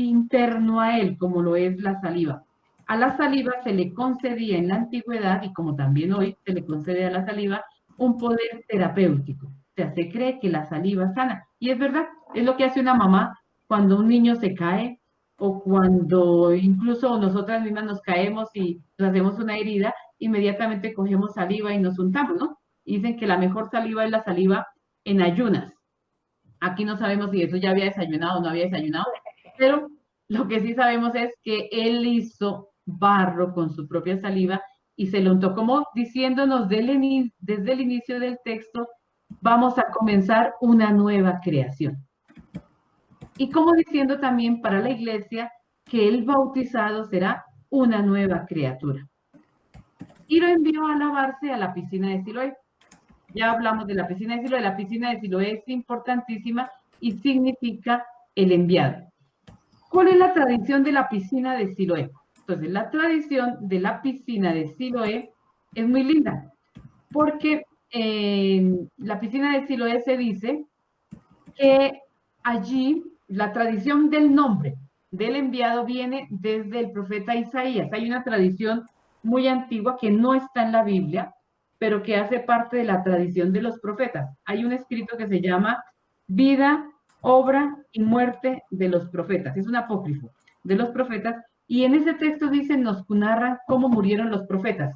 S2: interno a él, como lo es la saliva. A la saliva se le concedía en la antigüedad, y como también hoy se le concede a la saliva, un poder terapéutico. O sea, se cree que la saliva sana. Y es verdad, es lo que hace una mamá cuando un niño se cae, o cuando incluso nosotras mismas nos caemos y nos hacemos una herida, inmediatamente cogemos saliva y nos untamos, ¿no? Y dicen que la mejor saliva es la saliva en ayunas. Aquí no sabemos si eso ya había desayunado o no había desayunado, pero lo que sí sabemos es que él hizo barro con su propia saliva y se lo untó, como diciéndonos desde el inicio del texto, vamos a comenzar una nueva creación. Y como diciendo también para la iglesia que el bautizado será una nueva criatura. Y lo envió a lavarse a la piscina de Siloé. Ya hablamos de la piscina de Siloé. La piscina de Siloé es importantísima y significa el enviado. ¿Cuál es la tradición de la piscina de Siloé? Entonces, la tradición de la piscina de Siloé es muy linda, porque en la piscina de Siloé se dice que allí la tradición del nombre del enviado viene desde el profeta Isaías. Hay una tradición muy antigua que no está en la Biblia, pero que hace parte de la tradición de los profetas. Hay un escrito que se llama Vida, Obra y Muerte de los Profetas. Es un apócrifo de los profetas, y en ese texto dice, nos narra cómo murieron los profetas.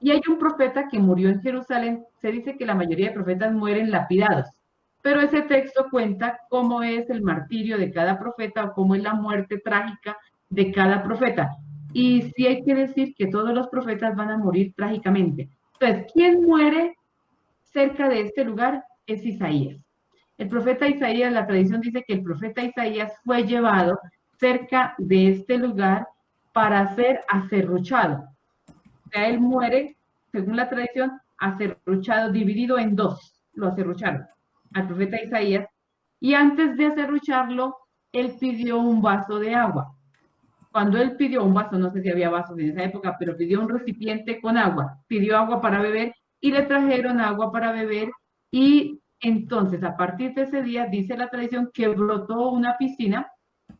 S2: Y hay un profeta que murió en Jerusalén. Se dice que la mayoría de profetas mueren lapidados, pero ese texto cuenta cómo es el martirio de cada profeta o cómo es la muerte trágica de cada profeta. Y sí hay que decir que todos los profetas van a morir trágicamente. Entonces, ¿quién muere cerca de este lugar? Es Isaías. El profeta Isaías, la tradición dice que el profeta Isaías fue llevado cerca de este lugar para ser aserruchado. O sea, él muere, según la tradición, aserruchado, dividido en dos. Lo aserrucharon al profeta Isaías, y antes de aserrucharlo, él pidió un vaso de agua. Cuando él pidió un vaso, no sé si había vasos en esa época, pero pidió un recipiente con agua, pidió agua para beber, y le trajeron agua para beber, y entonces, a partir de ese día, dice la tradición, que brotó una piscina,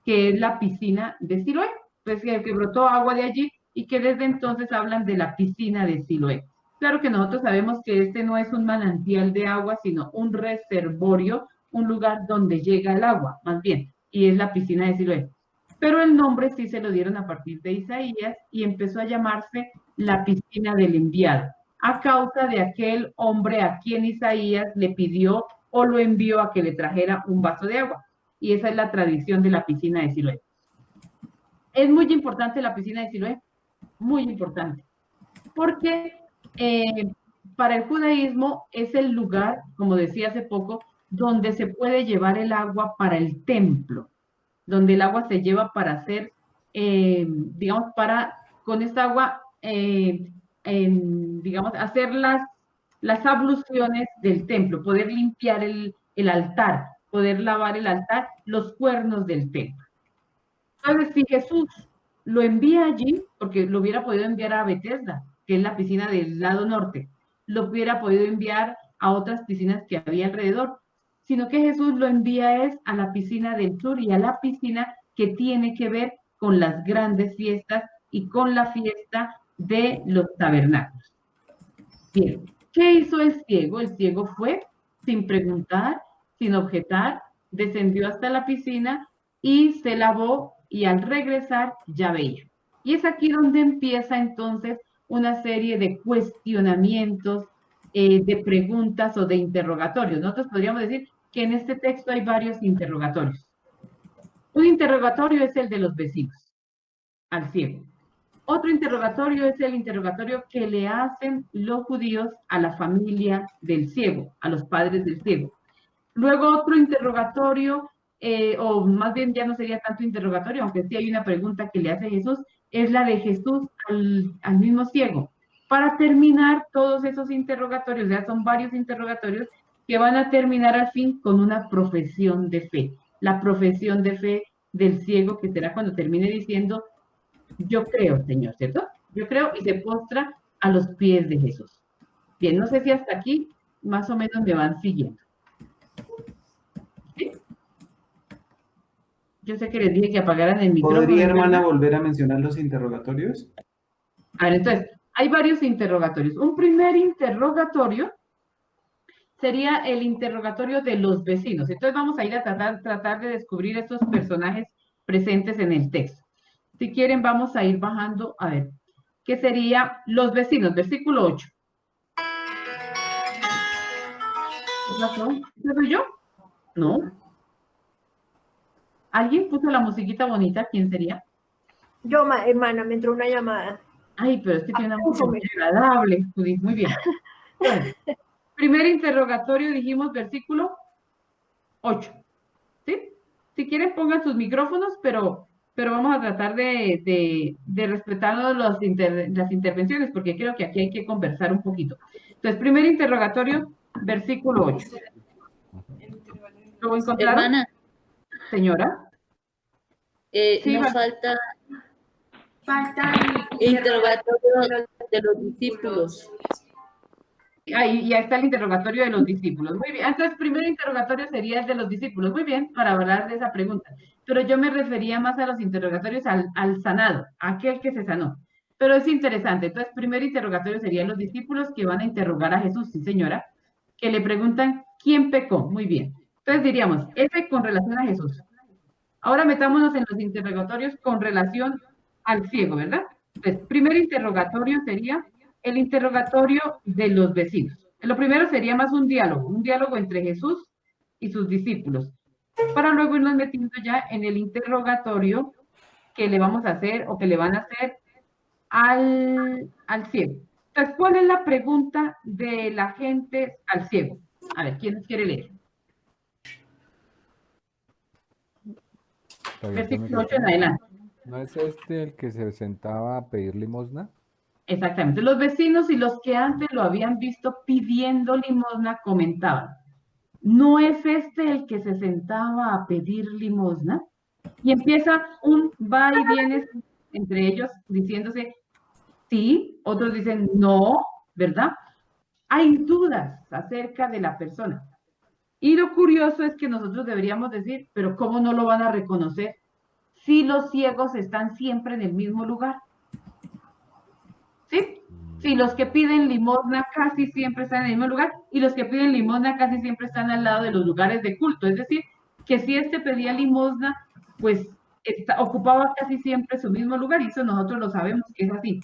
S2: que es la piscina de Siloé. Entonces, que brotó agua de allí, y que desde entonces hablan de la piscina de Siloé. Claro que nosotros sabemos que este no es un manantial de agua, sino un reservorio, un lugar donde llega el agua, más bien, y es la piscina de Siloé. Pero el nombre sí se lo dieron a partir de Isaías, y empezó a llamarse la piscina del enviado, a causa de aquel hombre a quien Isaías le pidió o lo envió a que le trajera un vaso de agua. Y esa es la tradición de la piscina de Siloé. Es muy importante la piscina de Siloé, muy importante, porque para el judaísmo es el lugar, como decía hace poco, donde se puede llevar el agua para el templo, donde el agua se lleva para hacer, digamos, con esta agua, digamos, hacer las abluciones del templo, poder limpiar el altar, poder lavar el altar, los cuernos del templo. Entonces, si Jesús lo envía allí, porque lo hubiera podido enviar a Betesda, que es la piscina del lado norte, lo hubiera podido enviar a otras piscinas que había alrededor, sino que Jesús lo envía es a la piscina del sur y a la piscina que tiene que ver con las grandes fiestas y con la fiesta de los tabernáculos. Bien, ¿qué hizo el ciego? El ciego fue sin preguntar, sin objetar, descendió hasta la piscina y se lavó, y al regresar ya veía. Y es aquí donde empieza entonces una serie de cuestionamientos, de preguntas o de interrogatorios. Nosotros podríamos decir que en este texto hay varios interrogatorios. Un interrogatorio es el de los vecinos al ciego. Otro interrogatorio es el interrogatorio que le hacen los judíos a la familia del ciego, a los padres del ciego. Luego otro interrogatorio, o más bien ya no sería tanto interrogatorio, aunque sí hay una pregunta que le hace Jesús, es la de Jesús al mismo ciego. Para terminar todos esos interrogatorios, ya son varios interrogatorios que van a terminar al fin con una profesión de fe. La profesión de fe del ciego, que será cuando termine diciendo, yo creo, Señor, ¿cierto? Yo creo, y se postra a los pies de Jesús. Bien, no sé si hasta aquí más o menos me van siguiendo. ¿Sí? Yo sé que les dije que apagaran el micrófono.
S7: ¿Podría, hermana, volver a mencionar los interrogatorios?
S2: A ver, entonces, hay varios interrogatorios. Un primer interrogatorio sería el interrogatorio de los vecinos. Entonces vamos a ir a tratar de descubrir estos personajes presentes en el texto. Si quieren, vamos a ir bajando, a ver, ¿qué sería los vecinos? Versículo 8. ¿Qué pasó? ¿Qué soy yo? No. ¿Alguien puso la musiquita bonita? ¿Quién sería?
S3: Yo, hermana, me entró una llamada.
S2: Ay, pero es que tiene una música muy agradable, Judith, muy bien. Bueno, primer interrogatorio, dijimos, versículo 8. ¿Sí? Si quieren, pongan sus micrófonos, pero vamos a tratar de respetar las intervenciones, porque creo que aquí hay que conversar un poquito. Entonces, primer interrogatorio, versículo 8. ¿Lo encontraron?
S6: Hermana.
S2: Señora.
S6: Sí, nos falta el interrogatorio de los discípulos.
S2: Ahí ya está el interrogatorio de los discípulos. Muy bien. Entonces, primer interrogatorio sería el de los discípulos. Muy bien, para hablar de esa pregunta. Pero yo me refería más a los interrogatorios al sanado, a aquel que se sanó. Pero es interesante. Entonces, primer interrogatorio serían los discípulos que van a interrogar a Jesús, sí señora, que le preguntan, ¿quién pecó? Muy bien. Entonces diríamos, ese con relación a Jesús. Ahora metámonos en los interrogatorios con relación al ciego, ¿verdad? Entonces, primer interrogatorio sería el interrogatorio de los vecinos. Lo primero sería más un diálogo entre Jesús y sus discípulos, para luego irnos metiendo ya en el interrogatorio que le vamos a hacer o que le van a hacer al ciego. Entonces, ¿cuál es la pregunta de la gente al ciego? A ver, ¿quién quiere leer? Versículo 8 en adelante.
S4: ¿No es este el que se sentaba a pedir limosna?
S2: Exactamente. Los vecinos y los que antes lo habían visto pidiendo limosna comentaban, ¿no es este el que se sentaba a pedir limosna? Y empieza un va y viene entre ellos diciéndose sí, otros dicen no, ¿verdad? Hay dudas acerca de la persona. Y lo curioso es que nosotros deberíamos decir, pero ¿cómo no lo van a reconocer si los ciegos están siempre en el mismo lugar? ¿Sí? Si los que piden limosna casi siempre están en el mismo lugar y los que piden limosna casi siempre están al lado de los lugares de culto. Es decir, que si este pedía limosna, pues ocupaba casi siempre su mismo lugar y eso nosotros lo sabemos que es así.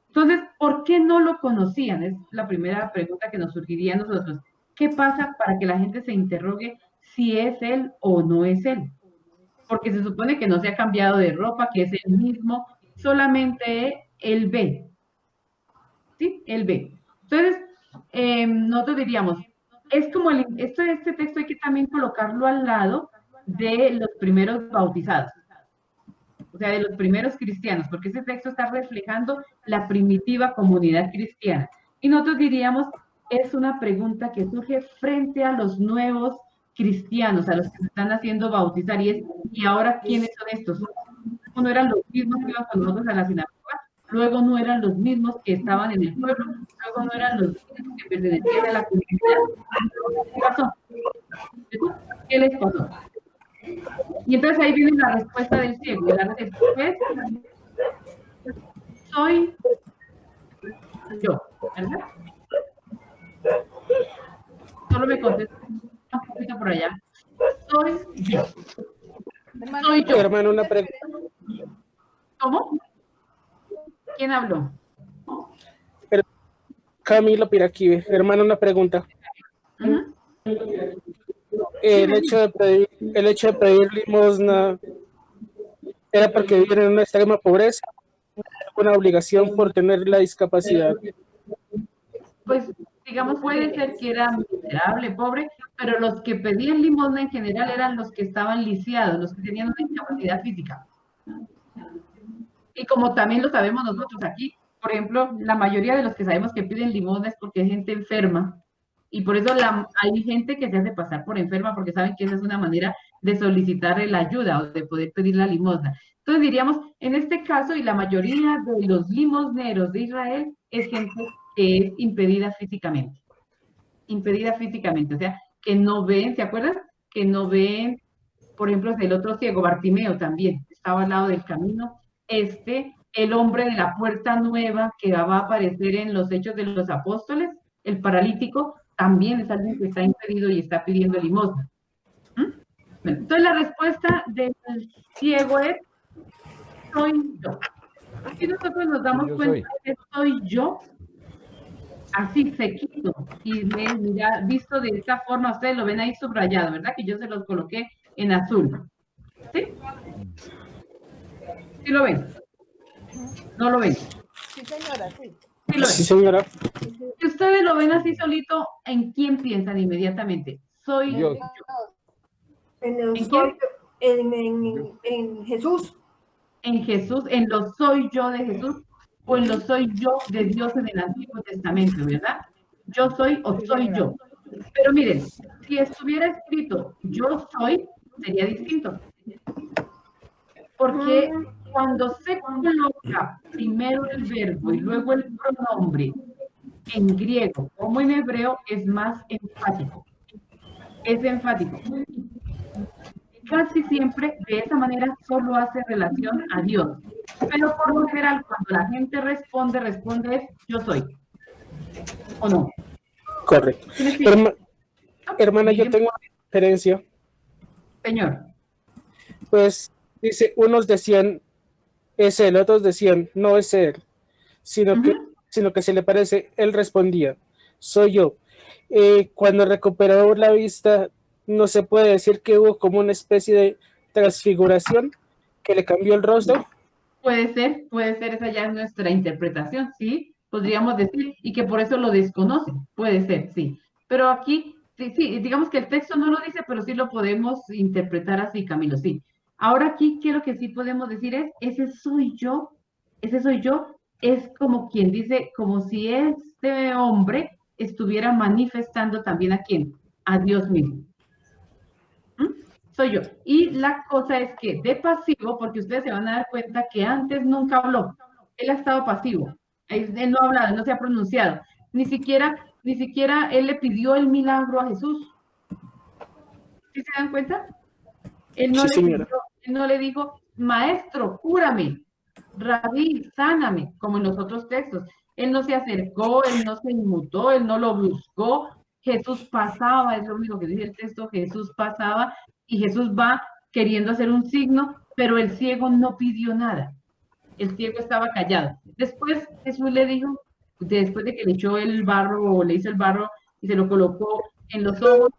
S2: Entonces, ¿por qué no lo conocían? Es la primera pregunta que nos surgiría a nosotros. ¿Qué pasa para que la gente se interrogue si es él o no es él? Porque se supone que no se ha cambiado de ropa, que es el mismo, solamente él ve. ¿Sí? Él ve. Entonces, nosotros diríamos, es como este texto hay que también colocarlo al lado de los primeros bautizados. O sea, de los primeros cristianos, porque ese texto está reflejando la primitiva comunidad cristiana. Y nosotros diríamos, es una pregunta que surge frente a los nuevos cristianos, a los que se están haciendo bautizar, y ahora, ¿quiénes son estos? No eran los mismos que iban con nosotros a la sinagoga, luego no eran los mismos que estaban en el pueblo, luego no eran los mismos que pertenecían a la comunidad. ¿Qué pasó? ¿Qué les pasó? Y entonces ahí viene la respuesta del ciego. La respuesta es, soy yo, ¿verdad? Solo me contesta un poquito por allá. Soy yo. Soy yo.
S11: Hermano, una pregunta.
S2: ¿Cómo? ¿Quién habló?
S11: Camilo Piraquive. Hermano, una pregunta.
S2: Uh-huh.
S11: El hecho de pedir limosna era porque viven en una extrema pobreza, una obligación por tener la discapacidad.
S2: Pues, digamos, puede ser que era miserable, pobre, pero los que pedían limosna en general eran los que estaban lisiados, los que tenían una discapacidad física. Y como también lo sabemos nosotros aquí, por ejemplo, la mayoría de los que sabemos que piden limosna es porque es gente enferma. Y por eso hay gente que se hace pasar por enferma porque saben que esa es una manera de solicitar la ayuda o de poder pedir la limosna. Entonces diríamos, en este caso, y la mayoría de los limosneros de Israel es gente que es impedida físicamente. Impedida físicamente, o sea, que no ven, ¿se acuerdan? Que no ven, por ejemplo, el otro ciego, Bartimeo también, estaba al lado del camino. El hombre de la puerta nueva que va a aparecer en los Hechos de los Apóstoles, el paralítico, también es alguien que está impedido y está pidiendo limosna. Bueno, entonces la respuesta del ciego es, soy yo. Aquí nosotros nos damos cuenta que soy yo, así sequito, y mira, visto de esta forma, ustedes lo ven ahí subrayado, ¿verdad? Que yo se los coloqué en azul. ¿Sí? ¿Sí lo ven? ¿No lo ven?
S10: Sí, señora, sí.
S2: Sí, lo ven.
S11: Sí, señora.
S2: Si ustedes lo ven así solito, ¿en quién piensan inmediatamente? Soy yo.
S3: En Jesús.
S2: En Jesús, en lo soy yo de Jesús, o en lo soy yo de Dios en el Antiguo Testamento, ¿verdad? Yo soy o soy yo. Pero miren, si estuviera escrito yo soy, sería distinto. Porque cuando se coloca primero el verbo y luego el pronombre en griego como en hebreo, es más enfático. Es enfático. Casi siempre de esa manera solo hace relación a Dios. Pero por lo general, cuando la gente responde es yo soy. ¿O no?
S11: Correcto. Hermana, yo tengo una diferencia.
S2: Señor.
S11: Pues dice, unos decían es él, otros decían no es él, sino que se le parece. Él respondía, soy yo. Cuando recuperó la vista, no se puede decir que hubo como una especie de transfiguración que le cambió el rostro.
S2: Puede ser, esa ya es nuestra interpretación, ¿sí? Podríamos decir, y que por eso lo desconocen, puede ser, sí. Pero aquí, sí, digamos que el texto no lo dice, pero sí lo podemos interpretar así, Camilo, sí. Ahora aquí, lo que sí podemos decir es, ese soy yo, es como quien dice, como si este hombre estuviera manifestando también ¿a quién? A Dios mismo. Soy yo. Y la cosa es que de pasivo, porque ustedes se van a dar cuenta que antes nunca habló, él ha estado pasivo, él no ha hablado, no se ha pronunciado, ni siquiera él le pidió el milagro a Jesús. ¿Sí se dan cuenta? Él no le dijo, maestro, cúrame, rabí, sáname, como en los otros textos. Él no se acercó, él no se inmutó, él no lo buscó. Jesús pasaba, es lo único que dice el texto, Jesús pasaba y Jesús va queriendo hacer un signo, pero el ciego no pidió nada. El ciego estaba callado. Después Jesús le dijo, después de que le echó el barro o le hizo el barro y se lo colocó en los ojos,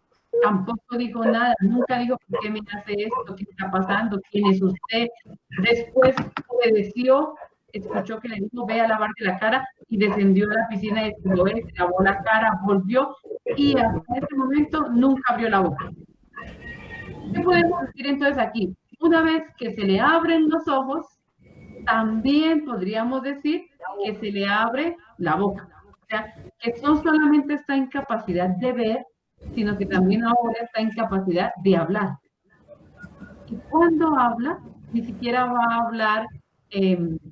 S2: tampoco dijo nada, nunca dijo por qué me hace esto, qué está pasando, quién es usted. Después obedeció, escuchó que le dijo, ve a lavarte la cara y descendió a la piscina de Siloé, se lavó la cara, volvió y hasta ese momento nunca abrió la boca. ¿Qué podemos decir entonces aquí? Una vez que se le abren los ojos, también podríamos decir que se le abre la boca. O sea, que no solamente está en capacidad de ver, sino que también ahora está en capacidad de hablar. Y cuando habla, ni siquiera va a hablar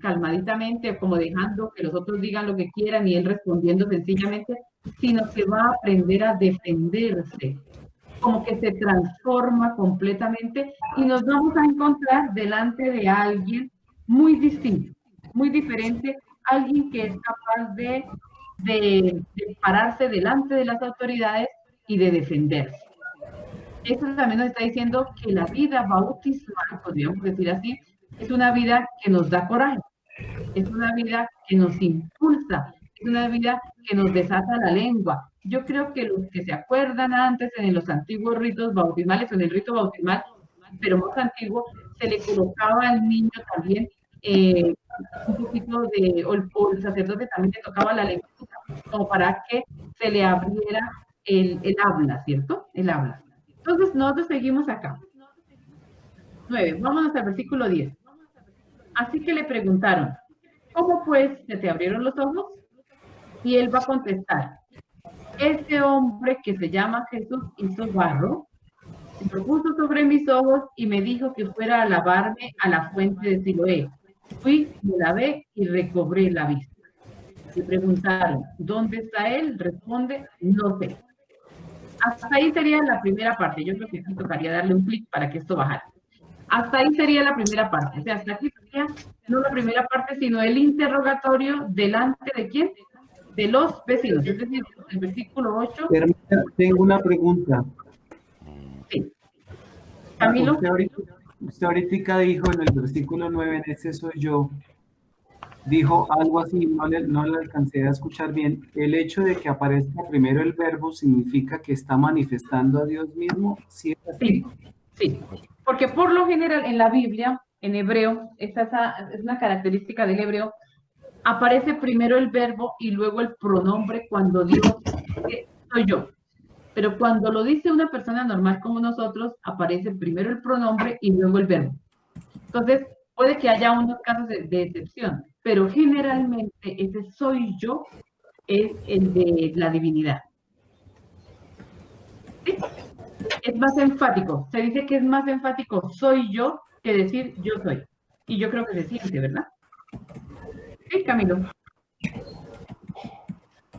S2: calmaditamente, como dejando que los otros digan lo que quieran y él respondiendo sencillamente, sino que va a aprender a defenderse, como que se transforma completamente y nos vamos a encontrar delante de alguien muy distinto, muy diferente, alguien que es capaz de pararse delante de las autoridades y de defenderse. Eso también nos está diciendo que la vida bautismal, podríamos decir así, es una vida que nos da coraje, es una vida que nos impulsa, es una vida que nos desata la lengua. Yo creo que los que se acuerdan antes en los antiguos ritos bautismales, o en el rito bautismal, pero más antiguo, se le colocaba al niño también un poquito de, o el sacerdote también le tocaba la lengua, como para que se le abriera el habla, ¿cierto? El habla. Entonces, nosotros seguimos acá. 9, vámonos al versículo 10. Así que le preguntaron, ¿cómo pues se te abrieron los ojos? Y él va a contestar, este hombre que se llama Jesús hizo barro, se lo puso sobre mis ojos y me dijo que fuera a lavarme a la fuente de Siloé. Fui, me lavé y recobré la vista. Le preguntaron, ¿dónde está él? Responde, no sé. Hasta ahí sería la primera parte. Yo creo que aquí tocaría darle un clic para que esto bajara. Hasta ahí sería la primera parte. O sea, hasta aquí sería no la primera parte, sino el interrogatorio delante de ¿quién? De los vecinos. Es decir, el versículo 8.
S7: Tengo una pregunta.
S2: Sí. Camilo.
S7: Usted ahorita dijo en el versículo 9, en ese soy yo, dijo algo así, no le alcancé a escuchar bien. ¿El hecho de que aparezca primero el verbo significa que está manifestando a Dios mismo? ¿Sí es así?
S2: Sí, porque por lo general en la Biblia, en hebreo, esta es una característica del hebreo, aparece primero el verbo y luego el pronombre cuando Dios dice, soy yo. Pero cuando lo dice una persona normal como nosotros, aparece primero el pronombre y luego el verbo. Entonces, puede que haya unos casos de excepción, pero generalmente ese soy yo es el de la divinidad. ¿Sí? Es más enfático. Se dice que es más enfático soy yo que decir yo soy. Y yo creo que se siente, ¿verdad? Sí, Camilo.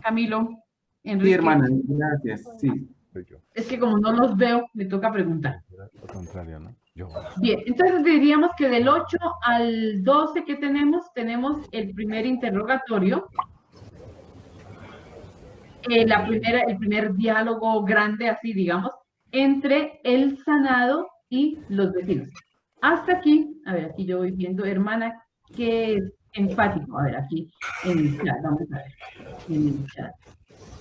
S2: Camilo. Enrique.
S7: Sí, hermana, gracias. Sí.
S2: Es que como no los veo, me toca preguntar.
S4: Lo contrario, ¿no?
S2: Bien, entonces diríamos que del 8 al 12 que tenemos el primer interrogatorio, el primer diálogo grande, así digamos, entre el sanado y los vecinos. Hasta aquí, a ver, aquí yo voy viendo, hermana, que es enfático. A ver, aquí en el chat, vamos a ver, en el chat.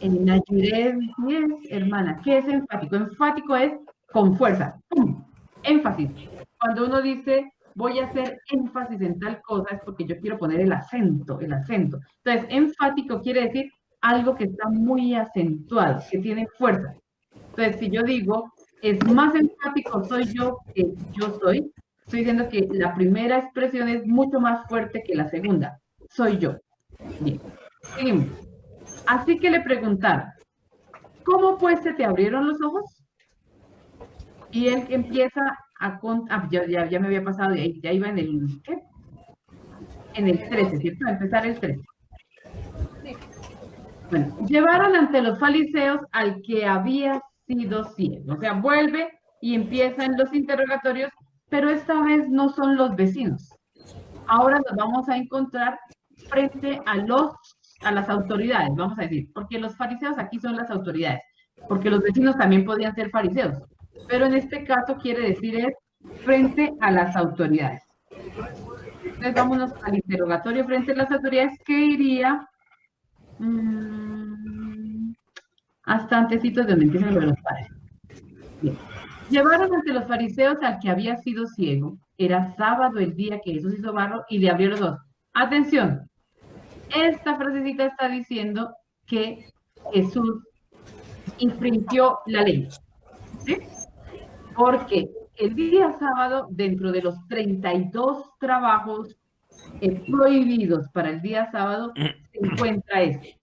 S2: En Nayired, ¿qué es, hermana? ¿Qué es enfático? Enfático es con fuerza, ¡pum! Énfasis. Cuando uno dice, voy a hacer énfasis en tal cosa, es porque yo quiero poner el acento, el acento. Entonces, enfático quiere decir algo que está muy acentuado, que tiene fuerza. Entonces, si yo digo, es más enfático soy yo que yo soy, estoy diciendo que la primera expresión es mucho más fuerte que la segunda. Soy yo. Bien. Seguimos. Así que le preguntaron, ¿cómo pues se te abrieron los ojos? Y él empieza a contar, ya me había pasado de ahí, ya iba en el, ¿qué? En el 13, ¿cierto? A empezar el 13. Bueno, llevaron ante los fariseos al que había sido ciego. O sea, vuelve y empiezan los interrogatorios, pero esta vez no son los vecinos. Ahora nos vamos a encontrar frente a las autoridades, vamos a decir, porque los fariseos aquí son las autoridades, porque los vecinos también podían ser fariseos, pero en este caso quiere decir es frente a las autoridades. Entonces vámonos al interrogatorio frente a las autoridades, que iría hasta antecitos de donde empiezan los padres. Bien. Llevaron ante los fariseos al que había sido ciego. Era sábado el día que Jesús hizo barro y le abrió los ojos. Atención, esta frasecita está diciendo que Jesús infringió la ley, ¿sí? Porque el día sábado, dentro de los 32 trabajos prohibidos para el día sábado, se encuentra este.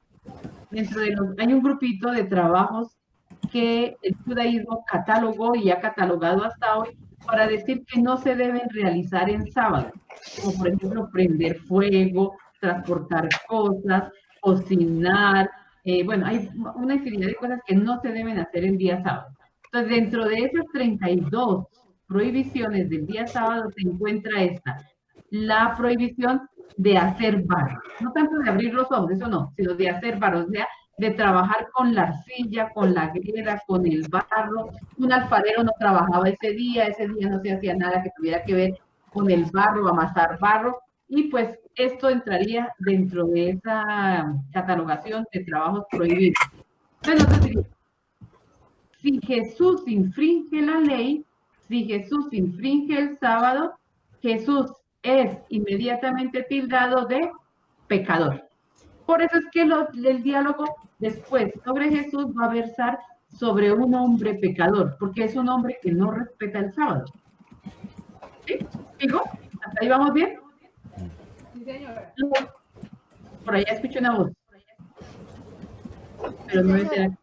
S2: Dentro de hay un grupito de trabajos que el judaísmo catalogó y ha catalogado hasta hoy para decir que no se deben realizar en sábado, como por ejemplo prender fuego, transportar cosas, cocinar, bueno, hay una infinidad de cosas que no se deben hacer en día sábado. Entonces, dentro de esas 32 prohibiciones del día sábado se encuentra esta, la prohibición de hacer barro, no tanto de abrir los ojos, eso no, sino de hacer barro, o sea, de trabajar con la arcilla, con la greda, con el barro. Un alfarero no trabajaba ese día no se hacía nada que tuviera que ver con el barro, amasar barro, y pues esto entraría dentro de esa catalogación de trabajos prohibidos. Entonces, si Jesús infringe la ley, si Jesús infringe el sábado, Jesús es inmediatamente tildado de pecador. Por eso es que el diálogo después sobre Jesús va a versar sobre un hombre pecador, porque es un hombre que no respeta el sábado. ¿Sí? ¿Digo? ¿Hasta ahí vamos bien?
S10: Sí, señora.
S2: Por allá escucho una voz. Pero no es de...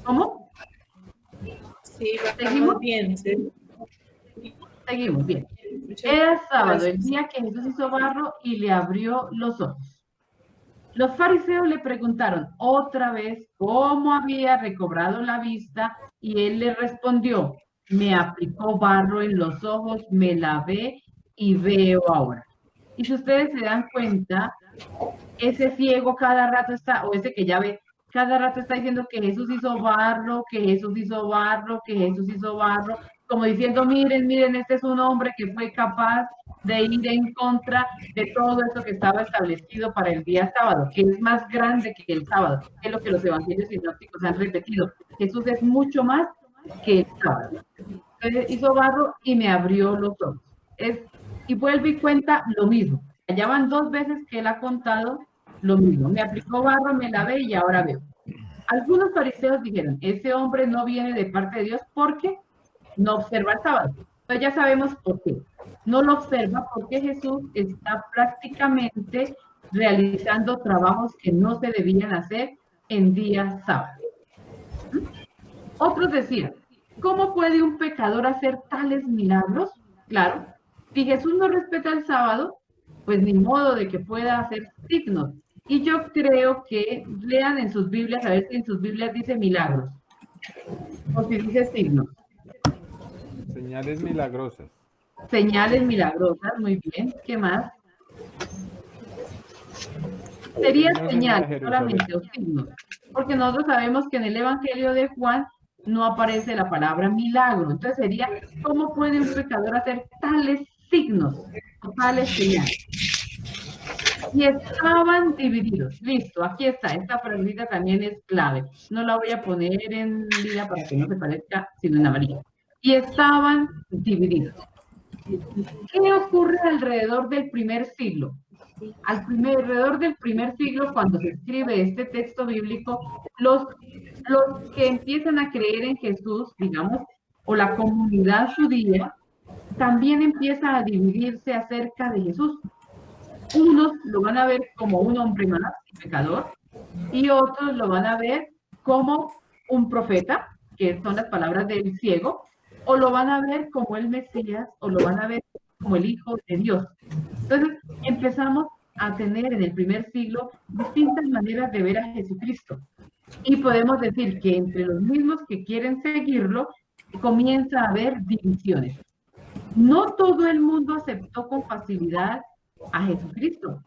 S2: ¿Cómo?
S9: Sí,
S2: ¿Seguimos?
S9: vamos bien. Sí.
S2: Seguimos, bien. Era sábado, el día que Jesús hizo barro y le abrió los ojos. Los fariseos le preguntaron otra vez cómo había recobrado la vista y él le respondió, me aplicó barro en los ojos, me lavé y veo ahora. Y si ustedes se dan cuenta, ese ciego cada rato está, o ese que ya ve, cada rato está diciendo que Jesús hizo barro, que Jesús hizo barro, que Jesús hizo barro, como diciendo, miren, miren, este es un hombre que fue capaz de ir en contra de todo eso que estaba establecido para el día sábado, que es más grande que el sábado, que es lo que los evangelios sinópticos han repetido. Jesús es mucho más que el sábado. Entonces hizo barro y me abrió los ojos. Y vuelve y cuenta lo mismo. Allá van 2 veces que él ha contado lo mismo. Me aplicó barro, me lavé y ahora veo. Algunos fariseos dijeron, ese hombre no viene de parte de Dios porque no observa el sábado. Entonces ya sabemos por qué. No lo observa porque Jesús está prácticamente realizando trabajos que no se debían hacer en día sábado. Otros decían, ¿cómo puede un pecador hacer tales milagros? Claro, si Jesús no respeta el sábado, pues ni modo de que pueda hacer signos. Y yo creo que lean en sus Biblias, a ver si en sus Biblias dice milagros. O si dice signos.
S4: Señales milagrosas.
S2: Señales milagrosas, muy bien. ¿Qué más? Sería
S4: Signos en la
S2: señal
S4: Jerusalén.
S2: solamente, o signos. Porque nosotros sabemos que en el Evangelio de Juan no aparece la palabra milagro. Entonces sería, ¿cómo puede un pecador hacer tales signos o tales señales? Y estaban divididos. Listo, aquí está. Esta frasecita también es clave. No la voy a poner en lila para que no se parezca, sino en amarillo. Y estaban divididos. ¿Qué ocurre alrededor del primer siglo? Alrededor del primer siglo, cuando se escribe este texto bíblico, los que empiezan a creer en Jesús, digamos, o la comunidad judía, también empieza a dividirse acerca de Jesús. Unos lo van a ver como un hombre más, pecador, y otros lo van a ver como un profeta, que son las palabras del ciego, o lo van a ver como el Mesías, o lo van a ver como el Hijo de Dios. Entonces, empezamos a tener en el primer siglo distintas maneras de ver a Jesucristo. Y podemos decir que entre los mismos que quieren seguirlo, comienza a haber divisiones. No todo el mundo aceptó con facilidad a Jesucristo.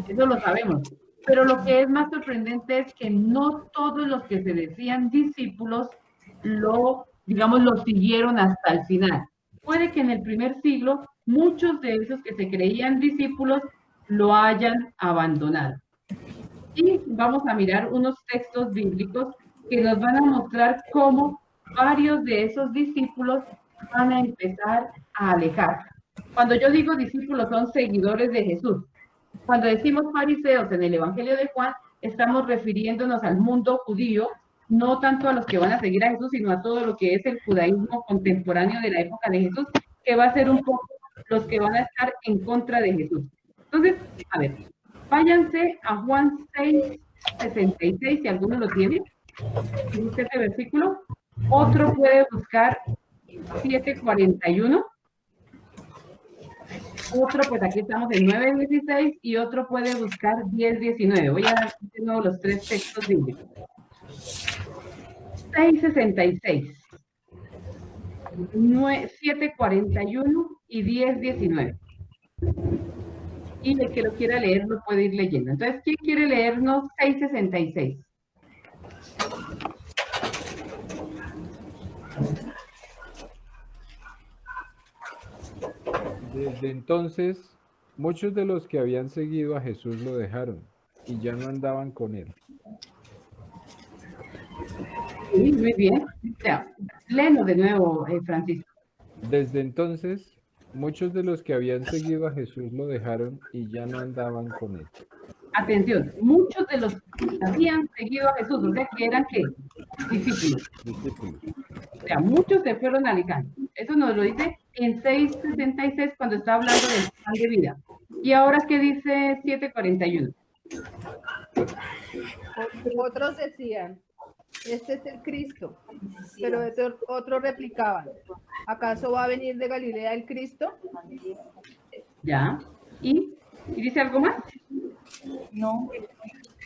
S2: Eso lo sabemos. Pero lo que es más sorprendente es que no todos los que se decían discípulos lo siguieron hasta el final. Puede que en el primer siglo muchos de esos que se creían discípulos lo hayan abandonado. Y vamos a mirar unos textos bíblicos que nos van a mostrar cómo varios de esos discípulos van a empezar a alejar. Cuando yo digo discípulos, son seguidores de Jesús. Cuando decimos fariseos en el Evangelio de Juan, estamos refiriéndonos al mundo judío, no tanto a los que van a seguir a Jesús, sino a todo lo que es el judaísmo contemporáneo de la época de Jesús, que va a ser un poco los que van a estar en contra de Jesús. Entonces, a ver, váyanse a Juan 6:66, si alguno lo tiene. ¿Dice este versículo? Otro puede buscar 7:41. Otro, pues aquí estamos en 9:16 y otro puede buscar 10:19. Voy a dar de nuevo los tres textos bíblicos. 6:66, 7:41 y 10:19. Y el que lo quiera leer lo puede ir leyendo. Entonces, ¿quién quiere leernos 6:66?
S4: Desde entonces, muchos de los que habían seguido a Jesús lo dejaron y ya no andaban con él.
S2: Sí, muy bien. O sea, léenos de nuevo, Francisco.
S4: Desde entonces, muchos de los que habían seguido a Jesús lo dejaron y ya no andaban con él.
S2: Atención, muchos de los que habían seguido a Jesús, o sea, que eran ¿qué? Discípulos. O sea, muchos se fueron alejando. Eso nos lo dice en 6:66 cuando está hablando del plan de vida. Y ahora, ¿qué dice 7:41?
S10: Otros decían, este es el Cristo, pero otros replicaban, ¿acaso va a venir de Galilea el Cristo?
S2: Ya. ¿Y dice algo más?
S10: No.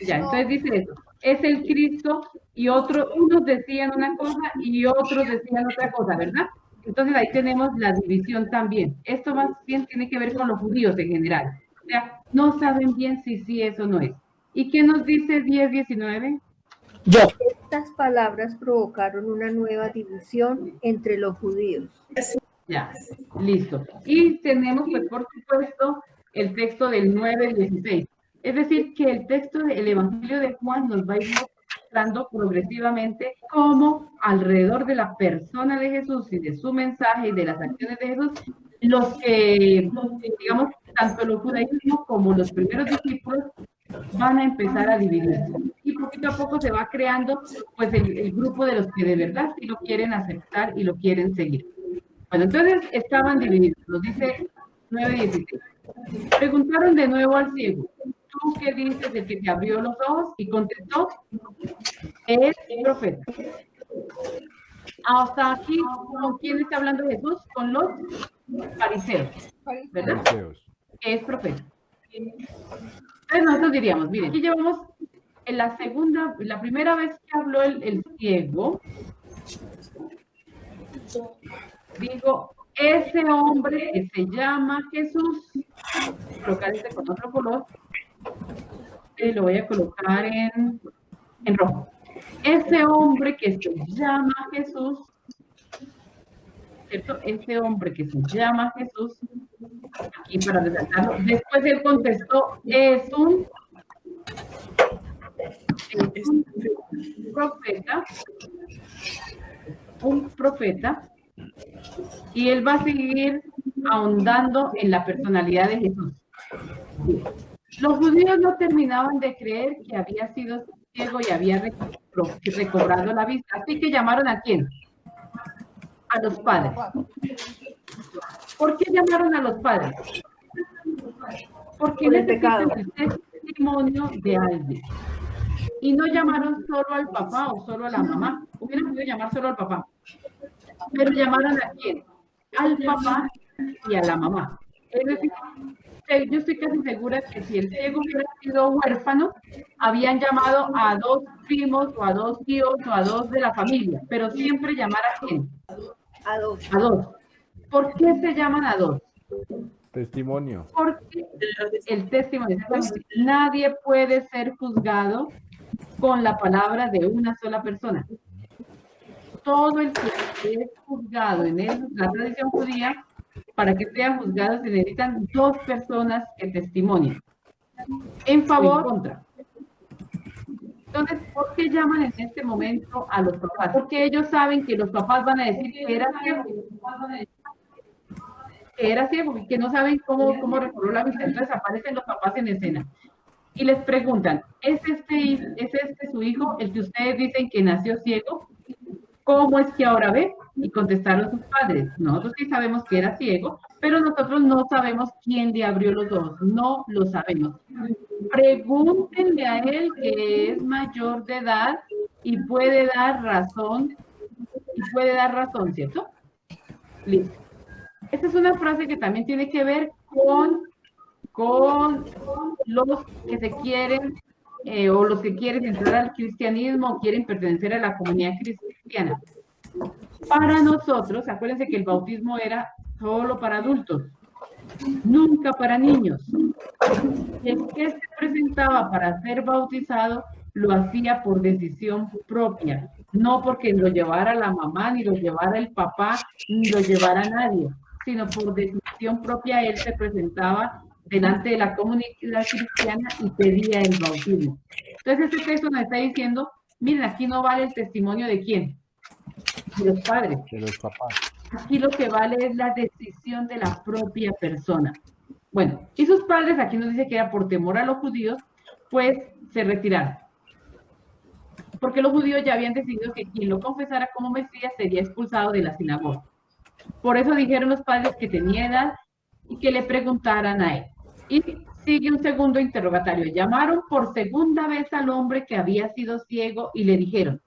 S2: Ya, entonces dice eso. Es el Cristo y unos decían una cosa y otros decían otra cosa, ¿verdad? Entonces ahí tenemos la división también. Esto más bien tiene que ver con los judíos en general. O sea, no saben bien si sí eso no es. ¿Y qué nos dice 10:19?
S11: Yo.
S3: Estas palabras provocaron una nueva división entre los judíos.
S2: Ya, listo. Y tenemos, pues, por supuesto, el texto del 9:16. Es decir, que el texto del Evangelio de Juan nos va a ir mostrando progresivamente cómo alrededor de la persona de Jesús y de su mensaje y de las acciones de Jesús, los que, digamos, tanto los judaísmos como los primeros discípulos van a empezar a dividirse. Y poquito a poco se va creando, pues, el grupo de los que de verdad sí lo quieren aceptar y lo quieren seguir. Bueno, entonces estaban divididos, nos dice 9:16. Preguntaron de nuevo al ciego, ¿tú qué dices del que te abrió los ojos? Y contestó, es profeta. Hasta aquí, ¿con quién está hablando Jesús? Con los fariseos, ¿verdad? Que es profeta. Entonces nosotros diríamos, miren, aquí llevamos en la primera vez que habló el ciego, Digo, ese hombre que se llama Jesús, colocar este con otro color, y lo voy a colocar en rojo. Ese hombre que se llama Jesús, ¿cierto? Ese hombre que se llama Jesús, aquí para resaltarlo, después él contestó, es un profeta, y él va a seguir ahondando en la personalidad de Jesús. Los judíos no terminaban de creer que había sido ciego y había recobrado la vista, así que llamaron ¿a quién? A los padres. ¿Por qué llamaron a los padres? Porque necesitan el testimonio de alguien. Y no llamaron solo al papá o solo a la mamá. Hubieran podido llamar solo al papá. Pero llamaron ¿a quién? Al papá y a la mamá. Es decir, yo estoy casi segura que si el ciego hubiera sido huérfano, habían llamado a 2 primos o a 2 tíos o a 2 de la familia, pero siempre llamar ¿a quién?
S3: A 2.
S2: A 2. ¿Por qué se llaman a 2?
S4: Testimonio.
S2: Porque el testimonio, nadie puede ser juzgado con la palabra de una sola persona. Todo el que es juzgado en la tradición judía, para que sea juzgado se necesitan 2 personas que testimonien en favor o en contra. Entonces, ¿por qué llaman en este momento a los papás? Porque ellos saben que los papás van a decir que era ciego y que no saben cómo recobró la vista. Entonces aparecen los papás en escena y les preguntan, ¿es este su hijo, el que ustedes dicen que nació ciego? ¿Cómo es que ahora ve? Y contestaron sus padres, nosotros sí sabemos que era ciego, pero nosotros no sabemos quién le abrió los ojos, no lo sabemos. Pregúntenle a él, que es mayor de edad y puede dar razón, ¿cierto? Listo. Esta es una frase que también tiene que ver con los que se quieren o los que quieren entrar al cristianismo o quieren pertenecer a la comunidad cristiana. Para nosotros, acuérdense que el bautismo era solo para adultos, nunca para niños. El que se presentaba para ser bautizado lo hacía por decisión propia, no porque lo llevara la mamá, ni lo llevara el papá, ni lo llevara nadie, sino por decisión propia él se presentaba delante de la comunidad cristiana y pedía el bautismo. Entonces este texto nos está diciendo, miren, aquí no vale el testimonio de quién, de los padres,
S4: de los papás.
S2: Aquí lo que vale es la decisión de la propia persona. Bueno, y sus padres, aquí nos dice que era por temor a los judíos, pues se retiraron. Porque los judíos ya habían decidido que quien lo confesara como Mesías sería expulsado de la sinagoga. Por eso dijeron los padres que tenía edad y que le preguntaran a él. Y sigue un segundo interrogatorio. Llamaron por segunda vez al hombre que había sido ciego y le dijeron,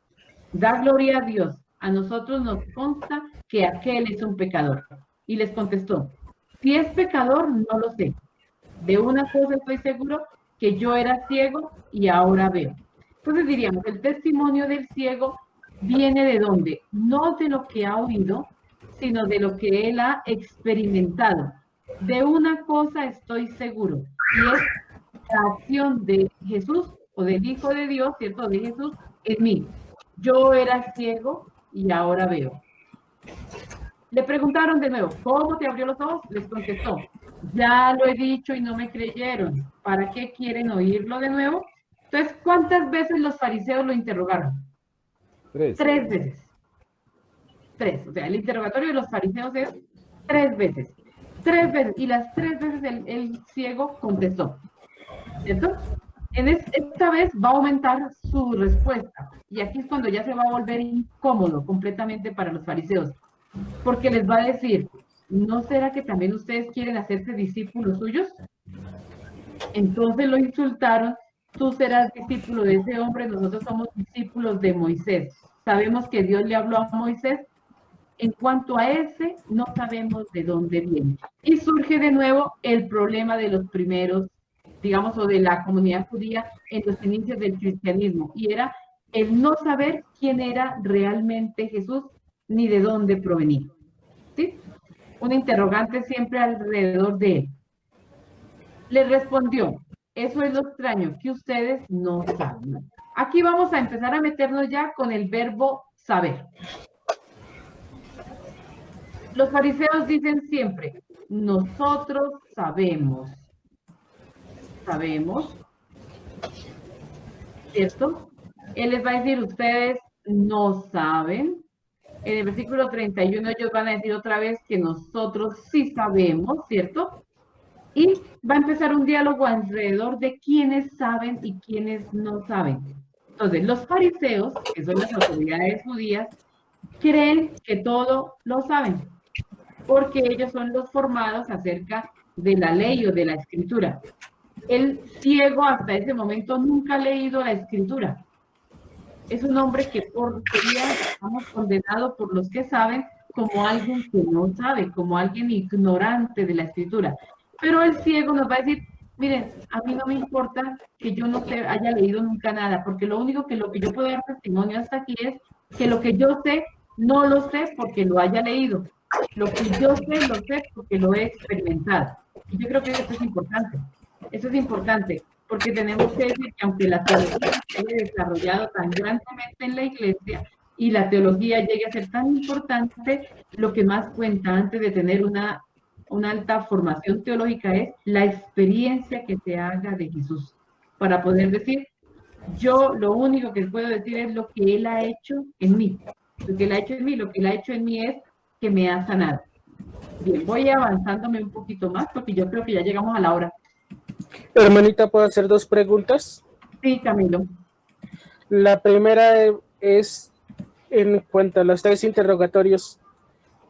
S2: da gloria a Dios, a nosotros nos consta que aquel es un pecador. Y les contestó, si es pecador, no lo sé. De una cosa estoy seguro, que yo era ciego y ahora veo. Entonces diríamos, el testimonio del ciego viene de dónde? No de lo que ha oído, sino de lo que él ha experimentado. De una cosa estoy seguro, y es la acción de Jesús, o del Hijo de Dios, ¿cierto? De Jesús en mí. Yo era ciego y ahora veo. Le preguntaron de nuevo, ¿cómo te abrió los ojos? Les contestó, ya lo he dicho y no me creyeron. ¿Para qué quieren oírlo de nuevo? Entonces, ¿cuántas veces los fariseos lo interrogaron?
S4: 3.
S2: 3 veces. 3. O sea, el interrogatorio de los fariseos es 3 veces. 3 veces. Y las 3 veces el ciego contestó. ¿Cierto? Esta vez va a aumentar su respuesta. Y aquí es cuando ya se va a volver incómodo completamente para los fariseos. Porque les va a decir, ¿no será que también ustedes quieren hacerse discípulos suyos? Entonces lo insultaron, tú serás discípulo de ese hombre, nosotros somos discípulos de Moisés. Sabemos que Dios le habló a Moisés. En cuanto a ese, no sabemos de dónde viene. Y surge de nuevo el problema de los primeros, digamos, o de la comunidad judía en los inicios del cristianismo. Y era el no saber quién era realmente Jesús, ni de dónde provenía. ¿Sí? Un interrogante siempre alrededor de él. Le respondió, eso es lo extraño, que ustedes no saben. Aquí vamos a empezar a meternos ya con el verbo saber. Los fariseos dicen siempre, nosotros sabemos. Sabemos, ¿cierto? Él les va a decir, ustedes no saben. En el versículo 31 ellos van a decir otra vez que nosotros sí sabemos, ¿cierto? Y va a empezar un diálogo alrededor de quiénes saben y quiénes no saben. Entonces, los fariseos, que son las autoridades judías, creen que todo lo saben, porque ellos son los formados acerca de la ley o de la escritura. El ciego hasta ese momento nunca ha leído la escritura. Es un hombre que por teoría estamos condenados por los que saben como alguien que no sabe, como alguien ignorante de la escritura. Pero el ciego nos va a decir, miren, a mí no me importa que yo no haya leído nunca nada, porque lo único que lo que yo puedo dar testimonio hasta aquí es que lo que yo sé, no lo sé porque lo haya leído. Lo que yo sé, lo sé porque lo he experimentado. Y yo creo que eso es importante. Eso es importante, porque tenemos que decir que aunque la teología se haya desarrollado tan grandemente en la iglesia y la teología llegue a ser tan importante, lo que más cuenta antes de tener una alta formación teológica es la experiencia que se haga de Jesús. Para poder decir, yo lo único que puedo decir es lo que Él ha hecho en mí. Lo que Él ha hecho en mí, lo que Él ha hecho en mí es que me ha sanado. Bien, voy avanzándome un poquito más porque yo creo que ya llegamos a la hora.
S11: Hermanita, ¿puedo hacer 2 preguntas?
S2: Sí, Camilo.
S11: La primera es en cuanto a los 3 interrogatorios.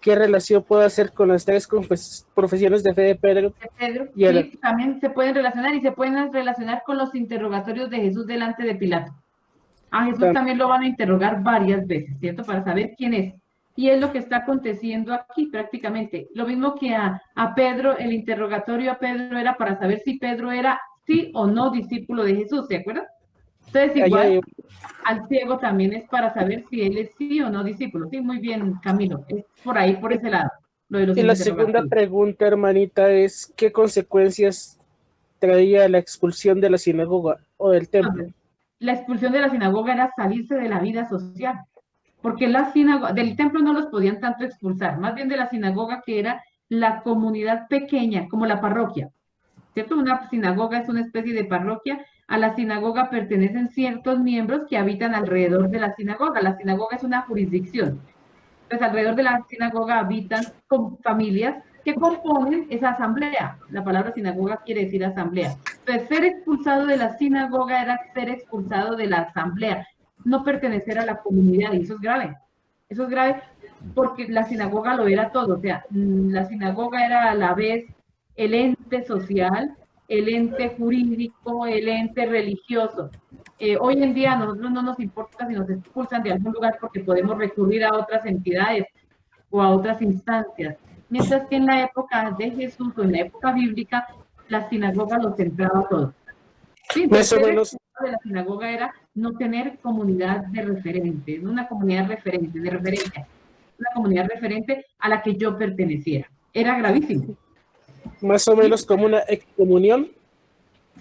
S11: ¿Qué relación puede hacer con las 3 profesiones de fe de Pedro?
S2: Sí, también se pueden relacionar y se pueden relacionar con los interrogatorios de Jesús delante de Pilato. A Jesús también lo van a interrogar varias veces, ¿cierto? Para saber quién es. Y es lo que está aconteciendo aquí prácticamente. Lo mismo que a Pedro, el interrogatorio a Pedro era para saber si Pedro era sí o no discípulo de Jesús, ¿se acuerdan? Entonces igual al ciego también es para saber si él es sí o no discípulo. Sí, muy bien, Camilo. Es por ahí, por ese lado. Lo de los
S11: y la segunda pregunta, hermanita, es ¿qué consecuencias traía la expulsión de la sinagoga o del templo?
S2: La expulsión de la sinagoga era salirse de la vida social. Porque del templo no los podían tanto expulsar, más bien de la sinagoga, que era la comunidad pequeña, como la parroquia, ¿cierto? Una sinagoga es una especie de parroquia. A la sinagoga pertenecen ciertos miembros que habitan alrededor de la sinagoga. La sinagoga es una jurisdicción. Entonces, alrededor de la sinagoga habitan familias que componen esa asamblea. La palabra sinagoga quiere decir asamblea. Entonces, ser expulsado de la sinagoga era ser expulsado de la asamblea, no pertenecer a la comunidad, y eso es grave. Eso es grave porque la sinagoga lo era todo. O sea, la sinagoga era a la vez el ente social, el ente jurídico, el ente religioso. Hoy en día a nosotros no nos importa si nos expulsan de algún lugar porque podemos recurrir a otras entidades o a otras instancias. Mientras que en la época de Jesús o en la época bíblica, la sinagoga lo centraba todo. Sí,
S11: más o menos.
S2: De la sinagoga era no tener comunidad de referente, no una comunidad referente, de referencia, una comunidad referente a la que yo perteneciera. Era gravísimo.
S11: Más o menos como una excomunión.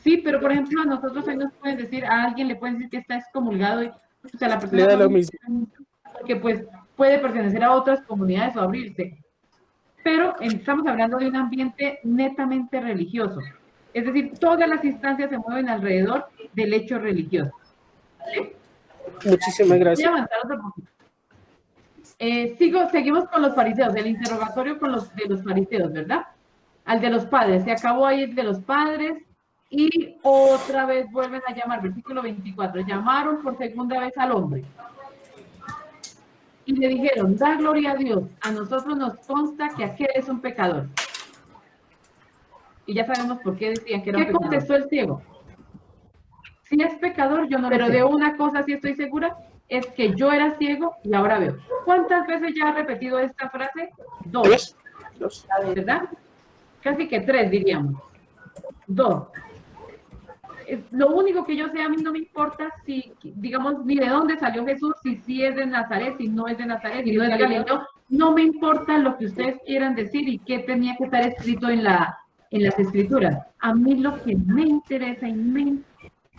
S2: Sí, pero por ejemplo, a nosotros hoy nos pueden decir, a alguien le pueden decir que está excomulgado, y, o sea, la persona
S11: le da lo mismo.
S2: Porque pues puede pertenecer a otras comunidades o abrirse. Pero estamos hablando de un ambiente netamente religioso. Es decir, todas las instancias se mueven alrededor del hecho religioso. ¿Sí?
S11: Muchísimas gracias.
S2: Voy a avanzar otro poquito. Seguimos con los fariseos, el interrogatorio de los fariseos, ¿verdad? Al de los padres, se acabó ahí el de los padres y otra vez vuelven a llamar, versículo 24, llamaron por segunda vez al hombre y le dijeron, da gloria a Dios, a nosotros nos consta que aquel es un pecador. Y ya sabemos por qué decían que era un pecador. ¿Qué contestó el ciego? Si es pecador, yo no lo sé. Pero de una cosa sí estoy segura, es que yo era ciego y ahora veo. ¿Cuántas veces ya ha repetido esta frase? 2. ¿Verdad? Casi que 3, diríamos. 2. Lo único que yo sé, a mí no me importa si, digamos, ni de dónde salió Jesús, si es de Nazaret, si no es de Nazaret, si no es de Galileo, no me importa lo que ustedes quieran decir y qué tenía que estar escrito en las escrituras. A mí lo que me interesa y me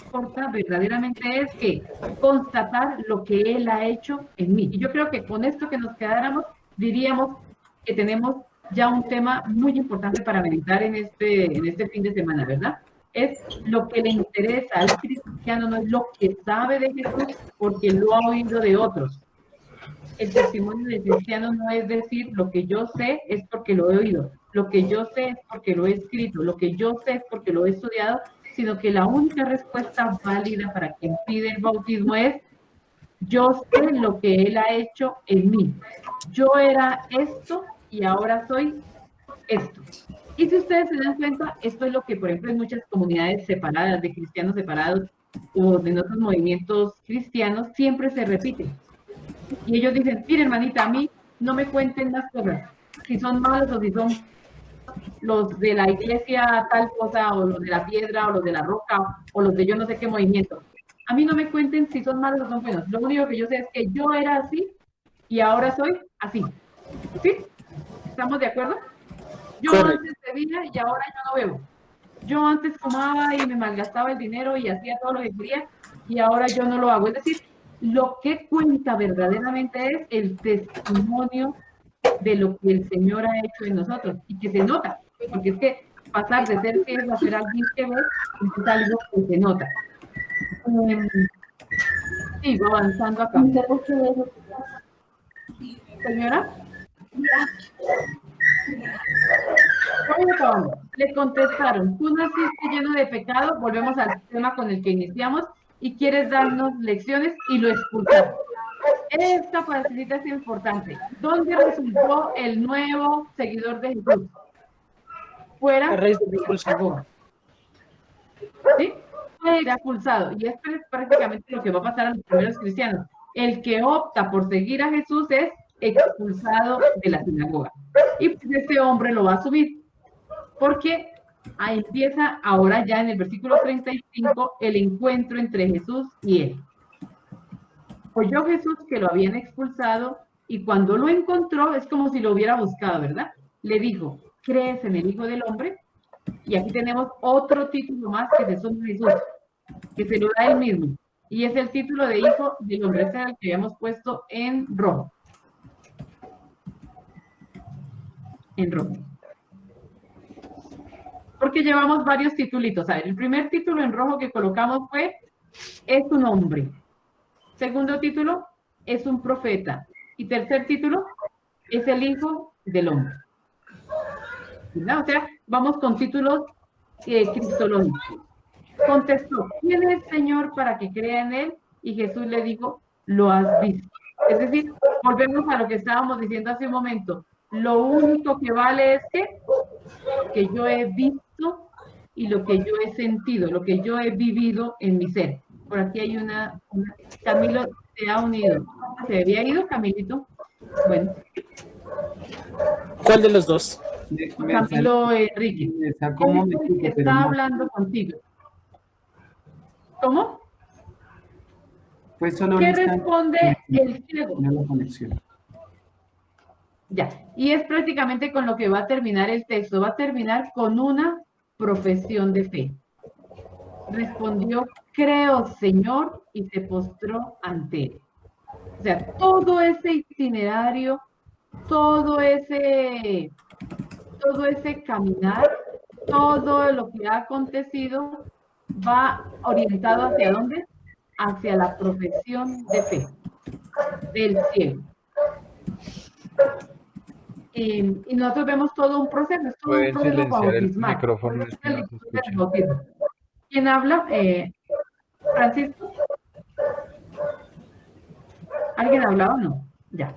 S2: importa verdaderamente es que constatar lo que Él ha hecho en mí. Y yo creo que con esto que nos quedáramos, diríamos que tenemos ya un tema muy importante para meditar en este fin de semana, ¿verdad? Es lo que le interesa al cristiano, no es lo que sabe de Jesús porque lo ha oído de otros. El testimonio del cristiano no es decir lo que yo sé es porque lo he oído, lo que yo sé es porque lo he escrito, lo que yo sé es porque lo he estudiado, sino que la única respuesta válida para quien pide el bautismo es: yo sé lo que Él ha hecho en mí. Yo era esto y ahora soy esto. Y si ustedes se dan cuenta, esto es lo que, por ejemplo, en muchas comunidades separadas, de cristianos separados, o de otros movimientos cristianos, siempre se repite. Y ellos dicen: mire, hermanita, a mí no me cuenten las cosas, si son malos o si son los de la iglesia tal cosa, o los de la piedra, o los de la roca, o los de yo no sé qué movimiento. A mí no me cuenten si son malos o son buenos. Lo único que yo sé es que yo era así y ahora soy así. ¿Sí? ¿Estamos de acuerdo? Yo antes bebía y ahora yo no bebo. Yo antes fumaba y me malgastaba el dinero y hacía todo lo que quería y ahora yo no lo hago. Es decir, lo que cuenta verdaderamente es el testimonio de lo que el Señor ha hecho en nosotros y que se nota, porque es que pasar de ser ciego a ser alguien que ve es algo que se nota. Sigo avanzando acá. Señora. Le contestaron: tú naciste lleno de pecado, volvemos al tema con el que iniciamos, y quieres darnos lecciones, y lo expulsaron. Esta partecita es importante. ¿Dónde resultó el nuevo seguidor de Jesús? Fuera de la sinagoga. ¿Sí? Era expulsado. Y esto es prácticamente lo que va a pasar a los primeros cristianos. El que opta por seguir a Jesús es expulsado de la sinagoga. Y pues este hombre lo va a subir. Porque ahí empieza ahora ya en el versículo 35 el encuentro entre Jesús y él. Oyó Jesús que lo habían expulsado y cuando lo encontró es como si lo hubiera buscado, ¿verdad? Le dijo: ¿crees en el Hijo del Hombre? Y aquí tenemos otro título más que se suma a Jesús, que se lo da él mismo. Y es el título de Hijo del Hombre, ese es el que habíamos puesto en rojo. En rojo. Porque llevamos varios titulitos. A ver, el primer título en rojo que colocamos fue: es un hombre. Segundo título: es un profeta. Y tercer título: es el Hijo del Hombre. ¿Verdad? O sea, vamos con títulos cristológicos. Contestó: ¿quién es Señor para que crea en él? Y Jesús le dijo: lo has visto. Es decir, volvemos a lo que estábamos diciendo hace un momento. Lo único que vale es que yo he visto y lo que yo he sentido, lo que yo he vivido en mi ser. Por aquí hay una Camilo se ha unido. ¿Se había ido, Camilito? Bueno.
S11: ¿Cuál de los dos?
S2: Camilo Enrique. Está hablando contigo. ¿Cómo?
S7: Pues solo
S2: ¿qué responde el ciego?
S7: La conexión.
S2: Ya, y es prácticamente con lo que va a terminar el texto. Va a terminar con una profesión de fe. Respondió: creo, Señor, y se postró ante él. O sea, todo ese itinerario, todo ese caminar, todo lo que ha acontecido va orientado ¿hacia dónde? Hacia la profesión de fe del cielo. Y nosotros vemos todo un proceso, es todo un
S4: Pueden
S2: proceso
S4: silenciar el
S2: bautismal.
S4: micrófono, es que no se escucha.
S2: ¿Quién habla? Francisco. ¿Alguien hablaba o no? Ya.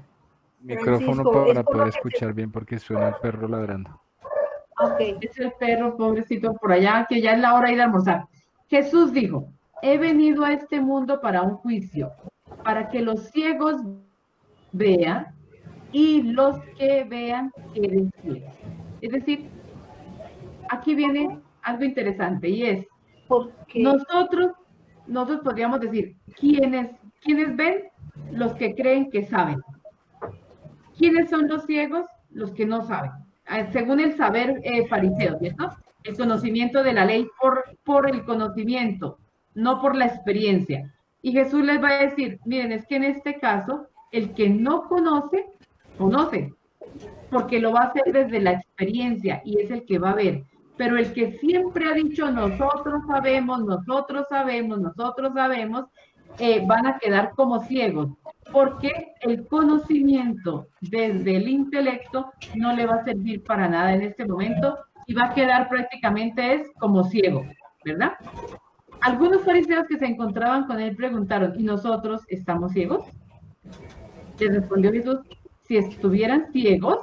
S4: Micrófono
S3: Francisco,
S4: para
S3: es por
S4: poder
S3: lo que
S4: escuchar bien porque suena el perro ladrando.
S3: Ok.
S2: Es el perro, pobrecito, por allá, que ya es la hora de ir a almorzar. Jesús dijo: he venido a este mundo para un juicio, para que los ciegos vean y los que vean queden ciegos. Es decir, aquí viene algo interesante y es:
S3: Porque
S2: Nosotros podríamos decir, ¿quiénes ven? Los que creen que saben. ¿Quiénes son los ciegos? Los que no saben. Según el saber fariseo, ¿cierto? El conocimiento de la ley por el conocimiento, no por la experiencia. Y Jesús les va a decir, miren, es que en este caso, el que no conoce, conoce, porque lo va a hacer desde la experiencia y es el que va a ver. Pero el que siempre ha dicho, nosotros sabemos, van a quedar como ciegos, porque el conocimiento desde el intelecto no le va a servir para nada en este momento y va a quedar prácticamente como ciego, ¿verdad? Algunos fariseos que se encontraban con él preguntaron, ¿y nosotros estamos ciegos? Les respondió Jesús, si estuvieran ciegos,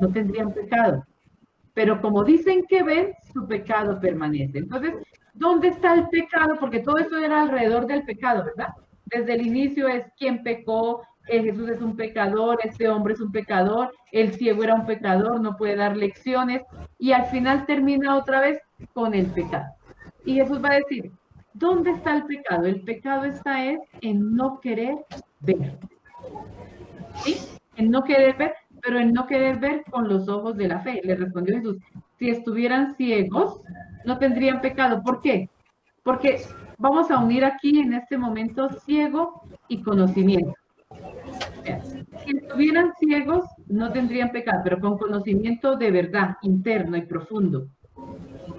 S2: no tendrían pecado. Pero como dicen que ven, su pecado permanece. Entonces, ¿dónde está el pecado? Porque todo eso era alrededor del pecado, ¿verdad? Desde el inicio es quién pecó, Jesús es un pecador, este hombre es un pecador, el ciego era un pecador, no puede dar lecciones, y al final termina otra vez con el pecado. Y Jesús va a decir, ¿dónde está el pecado? El pecado está en no querer ver. ¿Sí? En no querer ver, pero en no querer ver con los ojos de la fe. Le respondió Jesús, si estuvieran ciegos, no tendrían pecado. ¿Por qué? Porque vamos a unir aquí en este momento ciego y conocimiento. Si estuvieran ciegos, no tendrían pecado, pero con conocimiento de verdad, interno y profundo.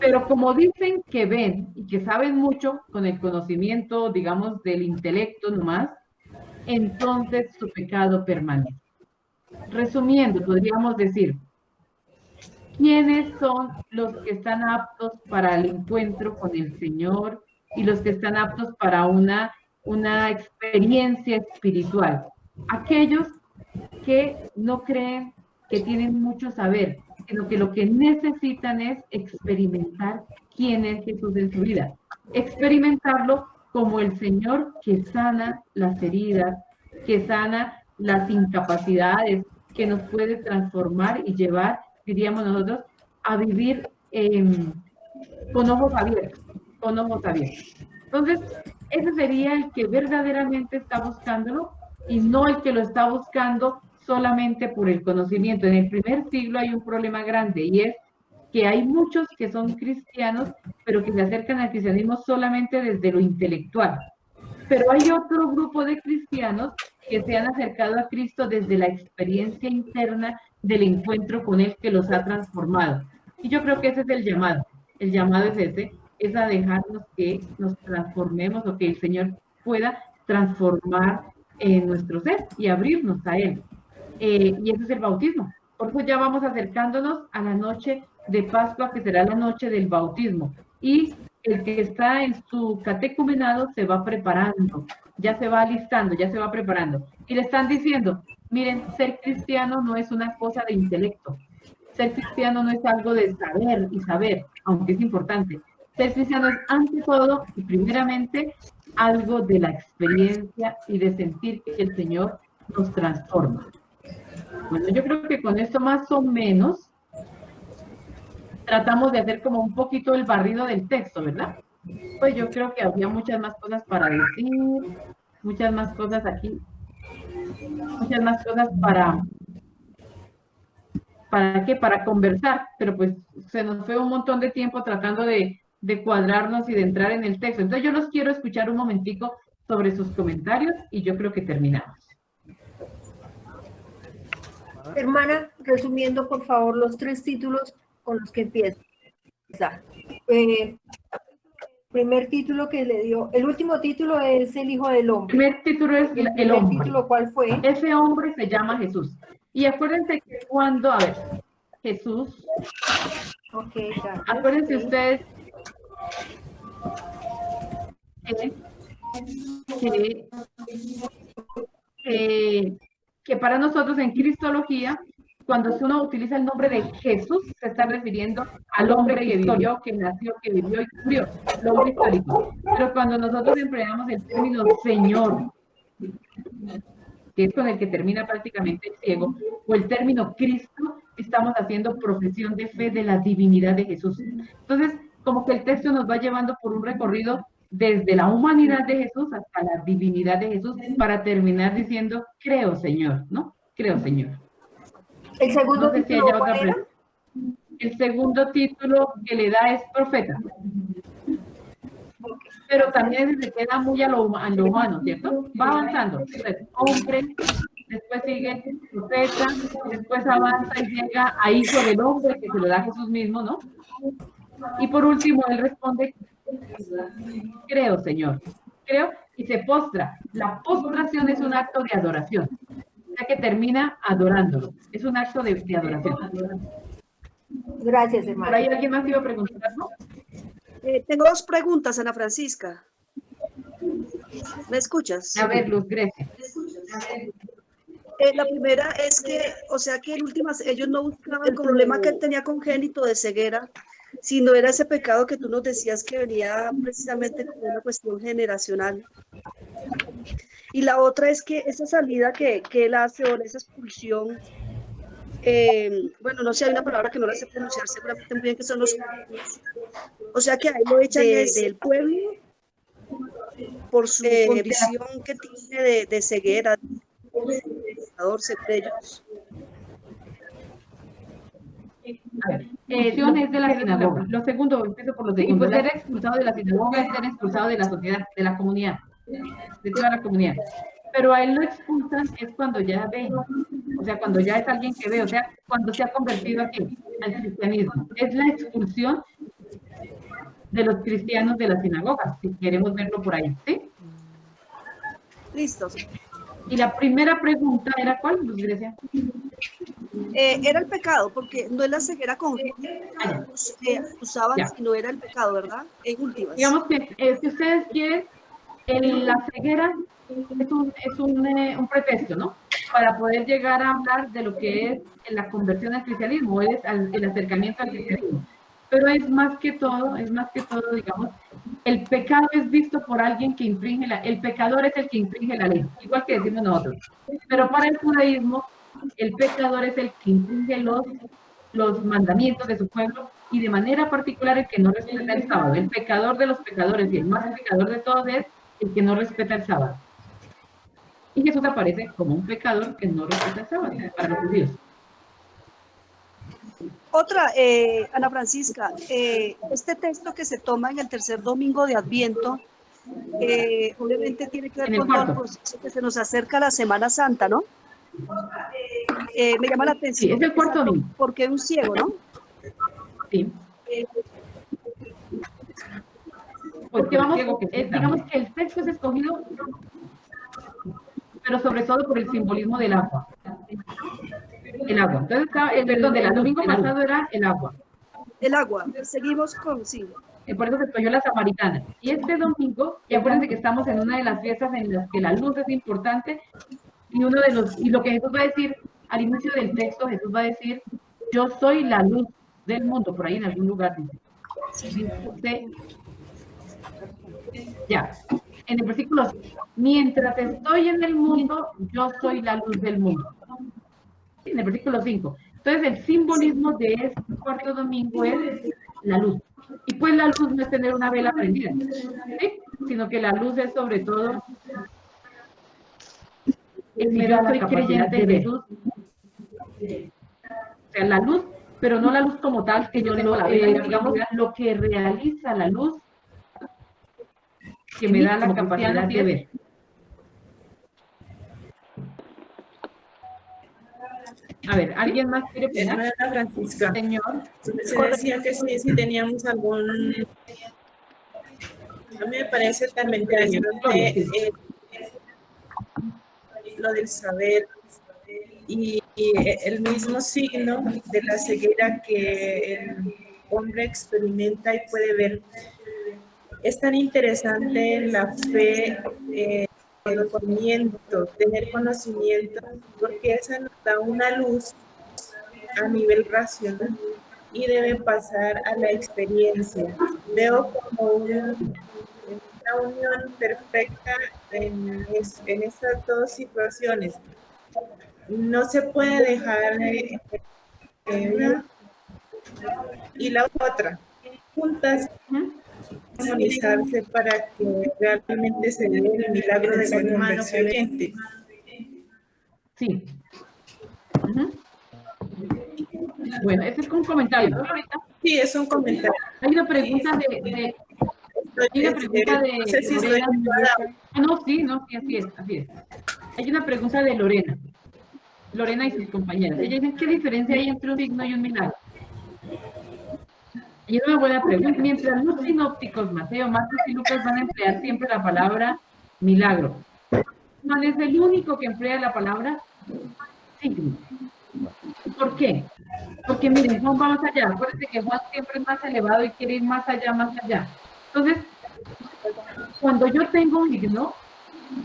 S2: Pero como dicen que ven y que saben mucho con el conocimiento, digamos, del intelecto nomás, entonces su pecado permanece. Resumiendo, podríamos decir, ¿quiénes son los que están aptos para el encuentro con el Señor y los que están aptos para una experiencia espiritual? Aquellos que no creen que tienen mucho saber, sino que lo que necesitan es experimentar quién es Jesús en su vida. Experimentarlo como el Señor que sana las heridas, que sana las incapacidades, que nos puede transformar y llevar, diríamos nosotros, a vivir con ojos abiertos, Entonces, ese sería el que verdaderamente está buscándolo y no el que lo está buscando solamente por el conocimiento. En el primer siglo hay un problema grande y es que hay muchos que son cristianos, pero que se acercan al cristianismo solamente desde lo intelectual. Pero hay otro grupo de cristianos que se han acercado a Cristo desde la experiencia interna del encuentro con Él que los ha transformado. Y yo creo que ese es el llamado. El llamado es ese, es a dejarnos que nos transformemos o que el Señor pueda transformar nuestro ser y abrirnos a Él. Y ese es el bautismo. Por eso ya vamos acercándonos a la noche de Pascua, que será la noche del bautismo. Y el que está en su catecumenado se va preparando, ya se va alistando, ya se va preparando. Y le están diciendo, miren, ser cristiano no es una cosa de intelecto. Ser cristiano no es algo de saber y saber, aunque es importante. Ser cristiano es ante todo y primeramente algo de la experiencia y de sentir que el Señor nos transforma. Bueno, yo creo que con esto más o menos tratamos de hacer como un poquito el barrido del texto, ¿verdad? Pues yo creo que había muchas más cosas para decir, muchas más cosas aquí, muchas más cosas para conversar, pero pues se nos fue un montón de tiempo tratando de cuadrarnos y de entrar en el texto. Entonces yo los quiero escuchar un momentico sobre sus comentarios y yo creo que terminamos.
S3: Hermana, resumiendo por favor los 3 títulos con los que empieza. Primer título que le dio, el último título es el Hijo del Hombre.
S2: El primer título es el hombre.
S3: Título, ¿cuál fue?
S2: Ese hombre se llama Jesús. Y acuérdense que cuando, a ver, Jesús.
S3: Okay,
S2: acuérdense ustedes que para nosotros en Cristología, cuando uno utiliza el nombre de Jesús, se está refiriendo al hombre que vivió, que nació, que vivió y murió, el hombre histórico. Pero cuando nosotros empleamos el término Señor, que es con el que termina prácticamente el ciego, o el término Cristo, estamos haciendo profesión de fe de la divinidad de Jesús. Entonces, como que el texto nos va llevando por un recorrido desde la humanidad de Jesús hasta la divinidad de Jesús para terminar diciendo, creo, Señor, ¿no? Creo, Señor.
S3: El segundo
S2: No sé si
S3: título,
S2: haya
S3: ¿cuál
S2: otra
S3: era?
S2: pregunta. El segundo título que le da es profeta. Pero también se queda muy a lo humano, ¿cierto? Va avanzando. Entonces, hombre, después sigue profeta, después avanza y llega a hijo del hombre, que se lo da Jesús mismo, ¿no? Y por último, él responde, creo, Señor, creo, y se postra. La postración es un acto de adoración, o sea que termina adorándolo. Es un acto de adoración.
S3: Gracias, hermano.
S2: ¿Por ahí alguien más iba a preguntar, no?
S12: Tengo dos preguntas, Ana Francisca. ¿Me escuchas?
S2: A ver, Luz Grecia.
S12: La primera es que, o sea que en últimas ellos no buscaban el problema que él tenía congénito de ceguera, sino era ese pecado que tú nos decías que venía precisamente como una cuestión generacional. Y la otra es que esa salida que él hace, o esa expulsión, bueno, no sé, hay una palabra que no la sé pronunciar, seguramente muy bien, que son los... O sea que ahí lo echan del pueblo por su condición que tiene de ceguera, según ellos.
S2: A ver, es de la sinagoga. Lo segundo, empiezo por lo segundo. Pues ser expulsado de la sinagoga es ser expulsado de la sociedad, de la comunidad, de toda la comunidad. Pero a él lo expulsan es cuando ya ve, o sea, cuando ya es alguien que ve, o sea, cuando se ha convertido aquí al cristianismo. Es la expulsión de los cristianos de las sinagogas, si queremos verlo por ahí, ¿sí?
S12: Listo.
S2: Y la primera pregunta era, ¿cuál, Luz Grecia?
S12: Era el pecado, porque no es la ceguera congénita que usaban, sino era el pecado, ¿verdad? En últimas.
S2: Digamos que, si ustedes quieren, la ceguera es un pretexto, ¿no? Para poder llegar a hablar de lo que es la conversión al cristianismo, es el acercamiento al cristianismo. Pero es más que todo, digamos, el pecado es visto por alguien que infringe el pecador es el que infringe la ley, igual que decimos nosotros. Pero para el judaísmo, el pecador es el que infringe los mandamientos de su pueblo y de manera particular el que no respeta el sábado. El pecador de los pecadores y el más pecador de todos es el que no respeta el sábado. Y Jesús aparece como un pecador que no respeta el sábado para los judíos.
S12: Otra, Ana Francisca, este texto que se toma en el tercer domingo de Adviento, obviamente tiene que ver con todo el proceso que se nos acerca a la Semana Santa, ¿no? Me llama la atención.
S2: Sí, es el cuarto domingo.
S12: Porque es un ciego, ¿no?
S2: Sí. Porque digamos que el texto es escogido, pero sobre todo por el simbolismo del agua. El agua. Entonces, perdón, del domingo pasado era el agua.
S12: El agua. Seguimos con, sí.
S2: Por eso se escogió la samaritana. Y este domingo, y acuérdense que estamos en una de las fiestas en las que la luz es importante, y lo que Jesús va a decir al inicio del texto, Jesús va a decir, yo soy la luz del mundo, por ahí en algún lugar dice. Ya, en el versículo, mientras estoy en el mundo, yo soy la luz del mundo. En el versículo 5. Entonces, el simbolismo de este cuarto domingo es la luz. Y pues la luz no es tener una vela prendida, ¿sí? Sino que la luz es sobre todo el yo soy creyente de Jesús. O sea, la luz, pero no la luz como tal, que yo tengo la vela, digamos, lo que realiza la luz, que me da la capacidad de ver. A ver, ¿alguien más quiere opinar?
S9: Hermana Francisca.
S2: Señor.
S9: Se decía que sí, si teníamos algún... A mí me parece también interesante lo del saber y el mismo signo de la ceguera que el hombre experimenta y puede ver. Es tan interesante la fe, el conocimiento, tener conocimiento, porque esa nos da una luz a nivel racional y debe pasar a la experiencia. Veo como una unión perfecta en esas dos situaciones. No se puede dejar una y la otra. juntas armonizarse para que realmente se dé el milagro de la conversión.
S2: Sí. Bueno, ese es un comentario, ¿no, Lorita?
S9: Sí, es un comentario.
S2: Hay una pregunta de
S9: No sé si estoy
S2: Lorena. No, sí, así es. Hay una pregunta de Lorena y sus compañeras. Ella dice, ¿qué diferencia hay entre un signo y un milagro? Y es una buena pregunta. Mientras los sinópticos, Mateo, Marcos y Lucas van a emplear siempre la palabra milagro, Juan es el único que emplea la palabra signo. ¿Por qué? Porque miren, Juan va más allá. Acuérdense que Juan siempre es más elevado y quiere ir más allá, más allá. Entonces, cuando yo tengo un signo,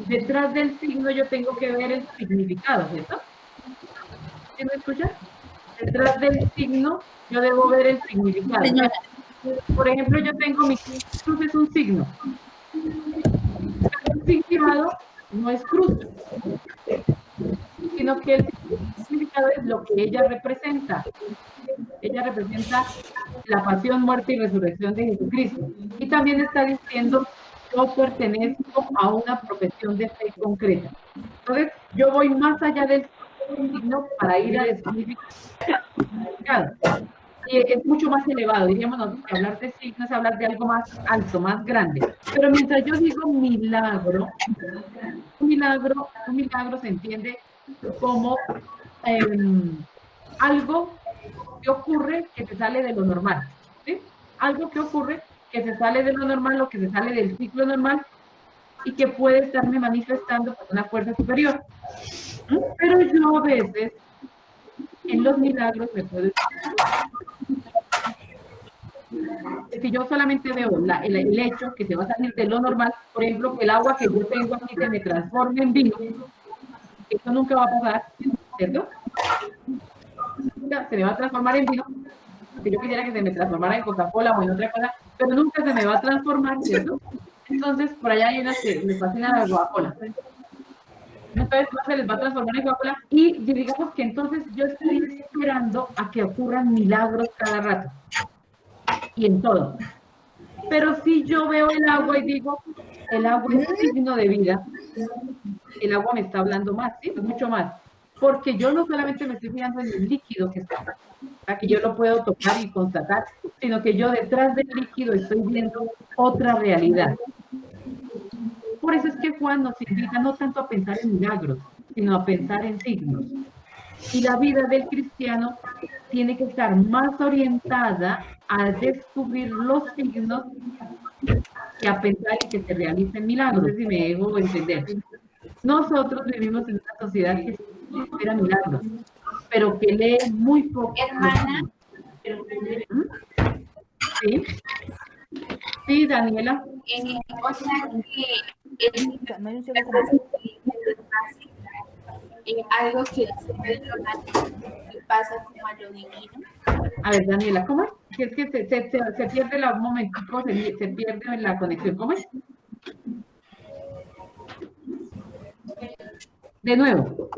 S2: detrás del signo yo tengo que ver el significado, ¿cierto? ¿Sí me escuchan? Detrás del signo yo debo ver el significado.
S6: Señora.
S2: Por ejemplo, yo tengo mi cruz, es un signo. El significado no es cruz, sino que el significado es lo que ella representa. Ella representa la pasión, muerte y resurrección de Jesucristo. Y también está diciendo, yo pertenezco a una profesión de fe concreta. Entonces, yo voy más allá del signo para ir al significado. Y es mucho más elevado, diríamos nosotros, que hablar de signo es hablar de algo más alto, más grande. Pero mientras yo digo milagro, un milagro se entiende como algo que ocurre que se sale de lo normal, ¿sí? Algo que ocurre que se sale de lo normal o que se sale del ciclo normal y que puede estarme manifestando por una fuerza superior. Pero yo a veces en los milagros me puedo... Si yo solamente veo el hecho que se va a salir de lo normal, por ejemplo, que el agua que yo tengo aquí se me transforme en vino, eso nunca va a pasar, ¿cierto? Se me va a transformar en vino, si yo quisiera que se me transformara en Coca-Cola o en otra cosa, pero nunca se me va a transformar, ¿cierto? Entonces, por allá hay unas que les fascina la Coca-Cola. Entonces, no se les va a transformar en Coca-Cola y digamos que entonces yo estoy esperando a que ocurran milagros cada rato. Y en todo. Pero si yo veo el agua y digo, el agua es un signo de vida, el agua me está hablando más, ¿sí? Mucho más. Porque yo no solamente me estoy fijando en el líquido que está, para que yo lo puedo tocar y constatar, sino que yo detrás del líquido estoy viendo otra realidad. Por eso es que Juan nos invita no tanto a pensar en milagros, sino a pensar en signos. Y la vida del cristiano tiene que estar más orientada a descubrir los signos que a pensar en que se realicen milagros. No sé si me dejo entender. Nosotros vivimos en una sociedad que espera milagros, pero que lee muy poco.
S6: Hermana.
S2: ¿Sí? Sí, Daniela.
S6: O sea que algo que pasa como a lo divino.
S2: A ver, Daniela, ¿cómo es? Que es que se pierde un momentico, se pierde la conexión. ¿Cómo es? De nuevo.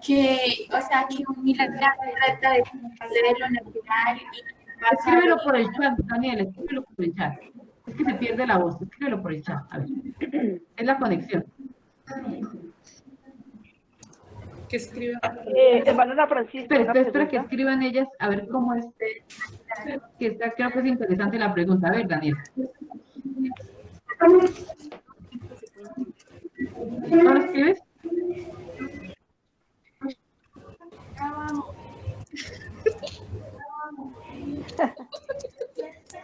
S6: Que, o sea, que un milagro trata de lo natural y pasa.
S2: Escríbelo por el chat, Daniela, escríbelo por el chat. Es que se pierde la voz, escríbelo por el chat. A ver. Es la conexión.
S9: Que escriban.
S12: Hermana Francisca.
S2: Espera que escriban ellas, a ver cómo es. Que está, creo que es interesante la pregunta. A ver, Daniela. ¿No lo escribes?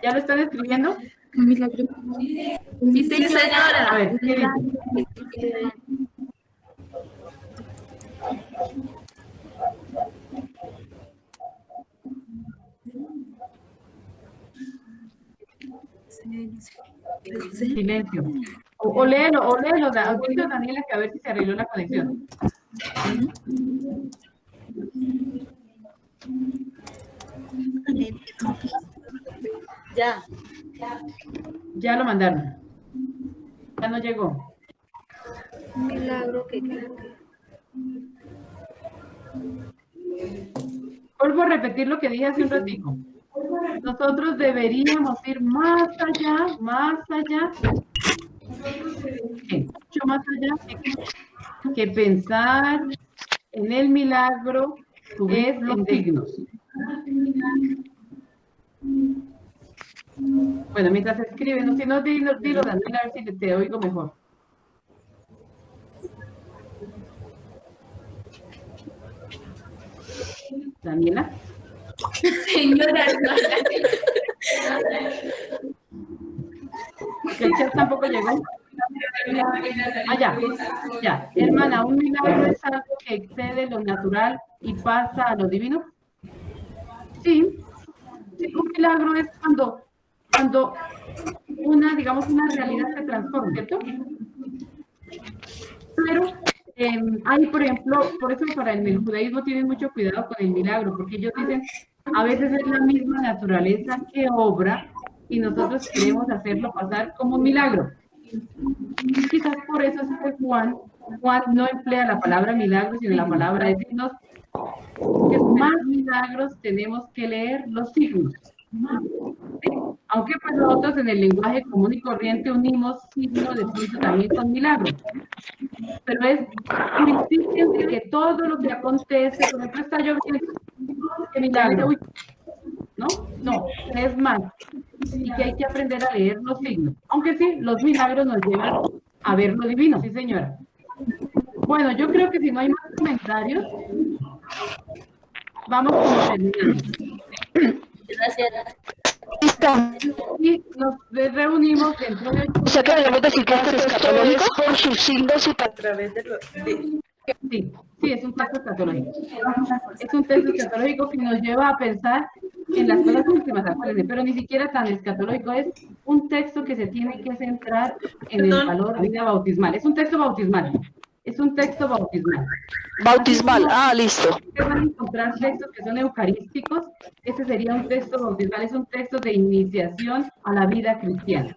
S2: ¿Ya lo están escribiendo?
S6: Sí, señora.
S2: A ver, ¿qué dice? Silencio. O léelo, Daniela, que a ver si se arregló la conexión.
S6: Ya.
S2: Ya lo mandaron. Ya no llegó.
S3: Un milagro que...
S2: Vuelvo a repetir lo que dije hace un ratito. Nosotros deberíamos ir más allá, mucho más allá que pensar en el milagro, es los signos. Bueno, mientras escriben, no, si no, dilo, Daniela, a ver si te oigo mejor. Daniela.
S6: Señora,
S2: Que el chat tampoco llegó. Ya. Hermana, ¿un milagro es algo que excede lo natural y pasa a lo divino? Sí, un milagro es cuando una realidad se transforma, ¿cierto? Pero hay, por ejemplo, por eso para el judaísmo tienen mucho cuidado con el milagro, porque ellos dicen, a veces es la misma naturaleza que obra y nosotros queremos hacerlo pasar como un milagro. Quizás por eso es que Juan no emplea la palabra milagro, sino la palabra de signos, que más milagros tenemos que leer los signos. Aunque pues nosotros en el lenguaje común y corriente unimos signos de punto también con milagros. Pero es principio de que todo lo que acontece, por ejemplo, está lloviendo, que milagro, no, es más. Y que hay que aprender a leer los signos. Aunque sí, los milagros nos llevan a ver lo divino, sí señora. Bueno, yo creo que si no hay más comentarios, vamos como terminando.
S13: Gracias.
S2: Y nos reunimos dentro de...
S13: O sea que debemos decir que este texto es por sus signos y
S9: A través de
S2: Sí, es un texto escatológico. Es un texto escatológico que nos lleva a pensar en las cosas últimas, acuérdense, pero ni siquiera tan escatológico. Es un texto que se tiene que centrar en el valor de la vida bautismal. Es un texto bautismal.
S13: Bautismal, listo.
S2: Ustedes van a encontrar textos que son eucarísticos. Este sería un texto bautismal, es un texto de iniciación a la vida cristiana.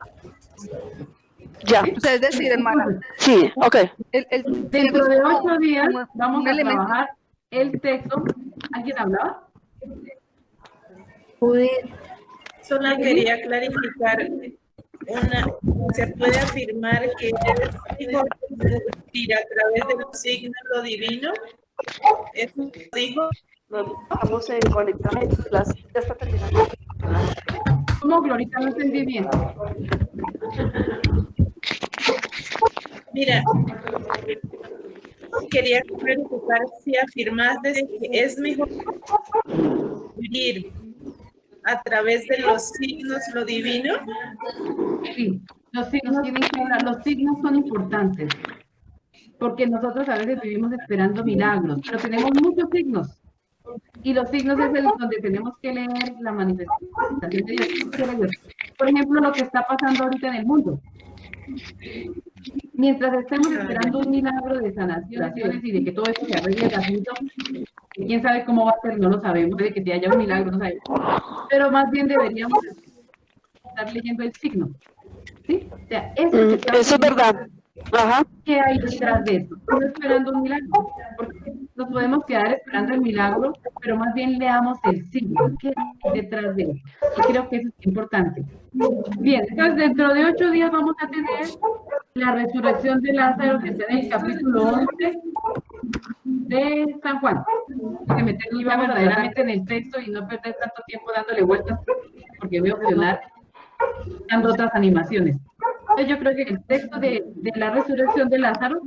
S13: Ya.
S10: Es decir, hermana.
S13: Sí, ok.
S2: Dentro de 8 días vamos a trabajar el texto. ¿Alguien hablaba?
S9: Solo quería clarificar se puede afirmar que es mejor ir a través de los signos lo divino. ¿Eso dijo?
S12: Vamos a conectar, ya está terminando.
S2: ¿Cómo, Glorita? No entendí bien.
S9: Mira, quería clarificar si afirmas que es mejor vivir a través de los signos lo divino.
S2: Sí, los signos tienen que hablar, los signos son importantes, porque nosotros a veces vivimos esperando milagros, pero tenemos muchos signos, y los signos es donde tenemos que leer la manifestación de Dios. Por ejemplo, lo que está pasando ahorita en el mundo. Mientras estemos esperando un milagro de sanaciones y de que todo esto se arregle el asunto, quién sabe cómo va a ser, no lo sabemos, de que si haya un milagro, no sabemos. Pero más bien deberíamos estar leyendo el signo. ¿Sí? O sea, eso
S13: es verdad. Ajá.
S2: ¿Qué hay detrás de eso? No esperando un milagro, porque nos podemos quedar esperando el milagro, pero más bien leamos el signo, ¿qué hay detrás de eso? Y creo que eso es importante. Bien, entonces dentro de 8 días vamos a tener la resurrección de Lázaro, que está en el capítulo 11 de San Juan. Hay que meterlo verdaderamente en el texto y no perder tanto tiempo dándole vueltas, porque voy a opcionar dando otras animaciones. Entonces yo creo que el texto de la resurrección de Lázaro,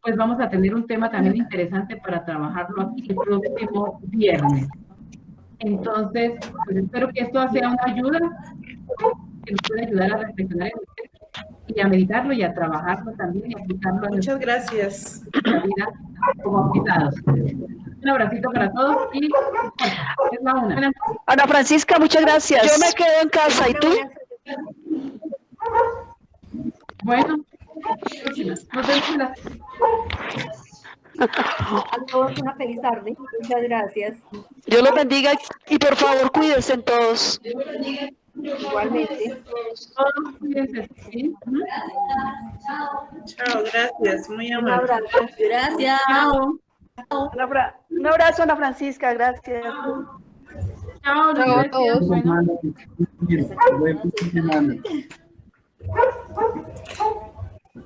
S2: pues vamos a tener un tema también interesante para trabajarlo aquí el próximo viernes. Entonces, pues espero que esto sea una ayuda, que nos pueda ayudar a reflexionar en el texto y a meditarlo y a trabajarlo también y aplicarlo a
S9: Muchas gracias.
S2: nuestra vida como bautizados. Un abracito para todos y es la una.
S13: Ana Francisca, muchas gracias. Yo me quedo en casa, ¿y tú?
S2: Bueno, nos vemos
S3: A todos una feliz tarde. Muchas gracias.
S13: Dios los bendiga y por favor cuídense todos.
S3: Igualmente.
S2: todos, cuídense. ¿Sí?
S9: Chao, gracias. Muy
S3: Un
S9: amable.
S3: abrazo.
S13: Gracias.
S2: Chao.
S12: Un abrazo, Ana Francisca, gracias.
S2: Chao,
S10: Chao a
S2: Lucrecia.
S10: todos.
S2: Bueno,
S7: Hermana, que estés bien. Buen fin de semana.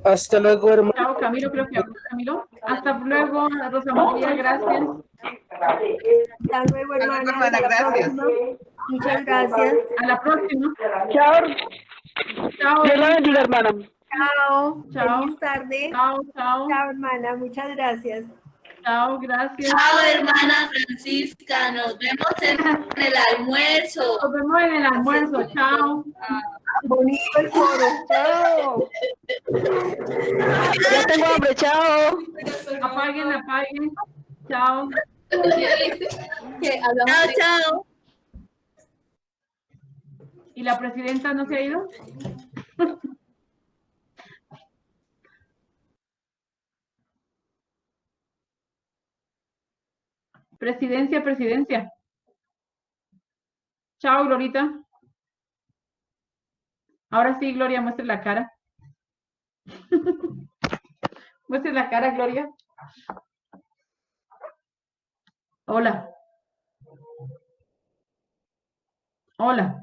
S11: Hasta luego, hermano.
S2: chao, Camilo, creo que habló Camilo. Hasta luego, Rosa María, gracias.
S3: Hasta luego, hermana.
S5: hermana,
S3: Hasta la
S5: gracias.
S3: próxima. Muchas gracias.
S2: A la próxima.
S13: Chao.
S2: Chao,
S13: Dios la
S2: Elisa.
S13: bendiga, hermana.
S3: Chao.
S2: Chao.
S3: Feliz tarde.
S2: Chao, chao.
S3: Chao, hermana. Muchas gracias.
S2: Chao, gracias.
S6: Chao, hermana Francisca. Nos vemos en el almuerzo.
S2: Nos vemos en el almuerzo. Chao.
S3: Bonito el coro. Chao.
S13: Ya tengo hambre, chao.
S2: Apaguen, apaguen. Chao.
S6: Chao, chao.
S2: ¿Y la presidenta no se ha ido? Presidencia, presidencia. Chao, Glorita. Ahora sí, Gloria, muestre la cara. Muestre la cara, Gloria. Hola. Hola.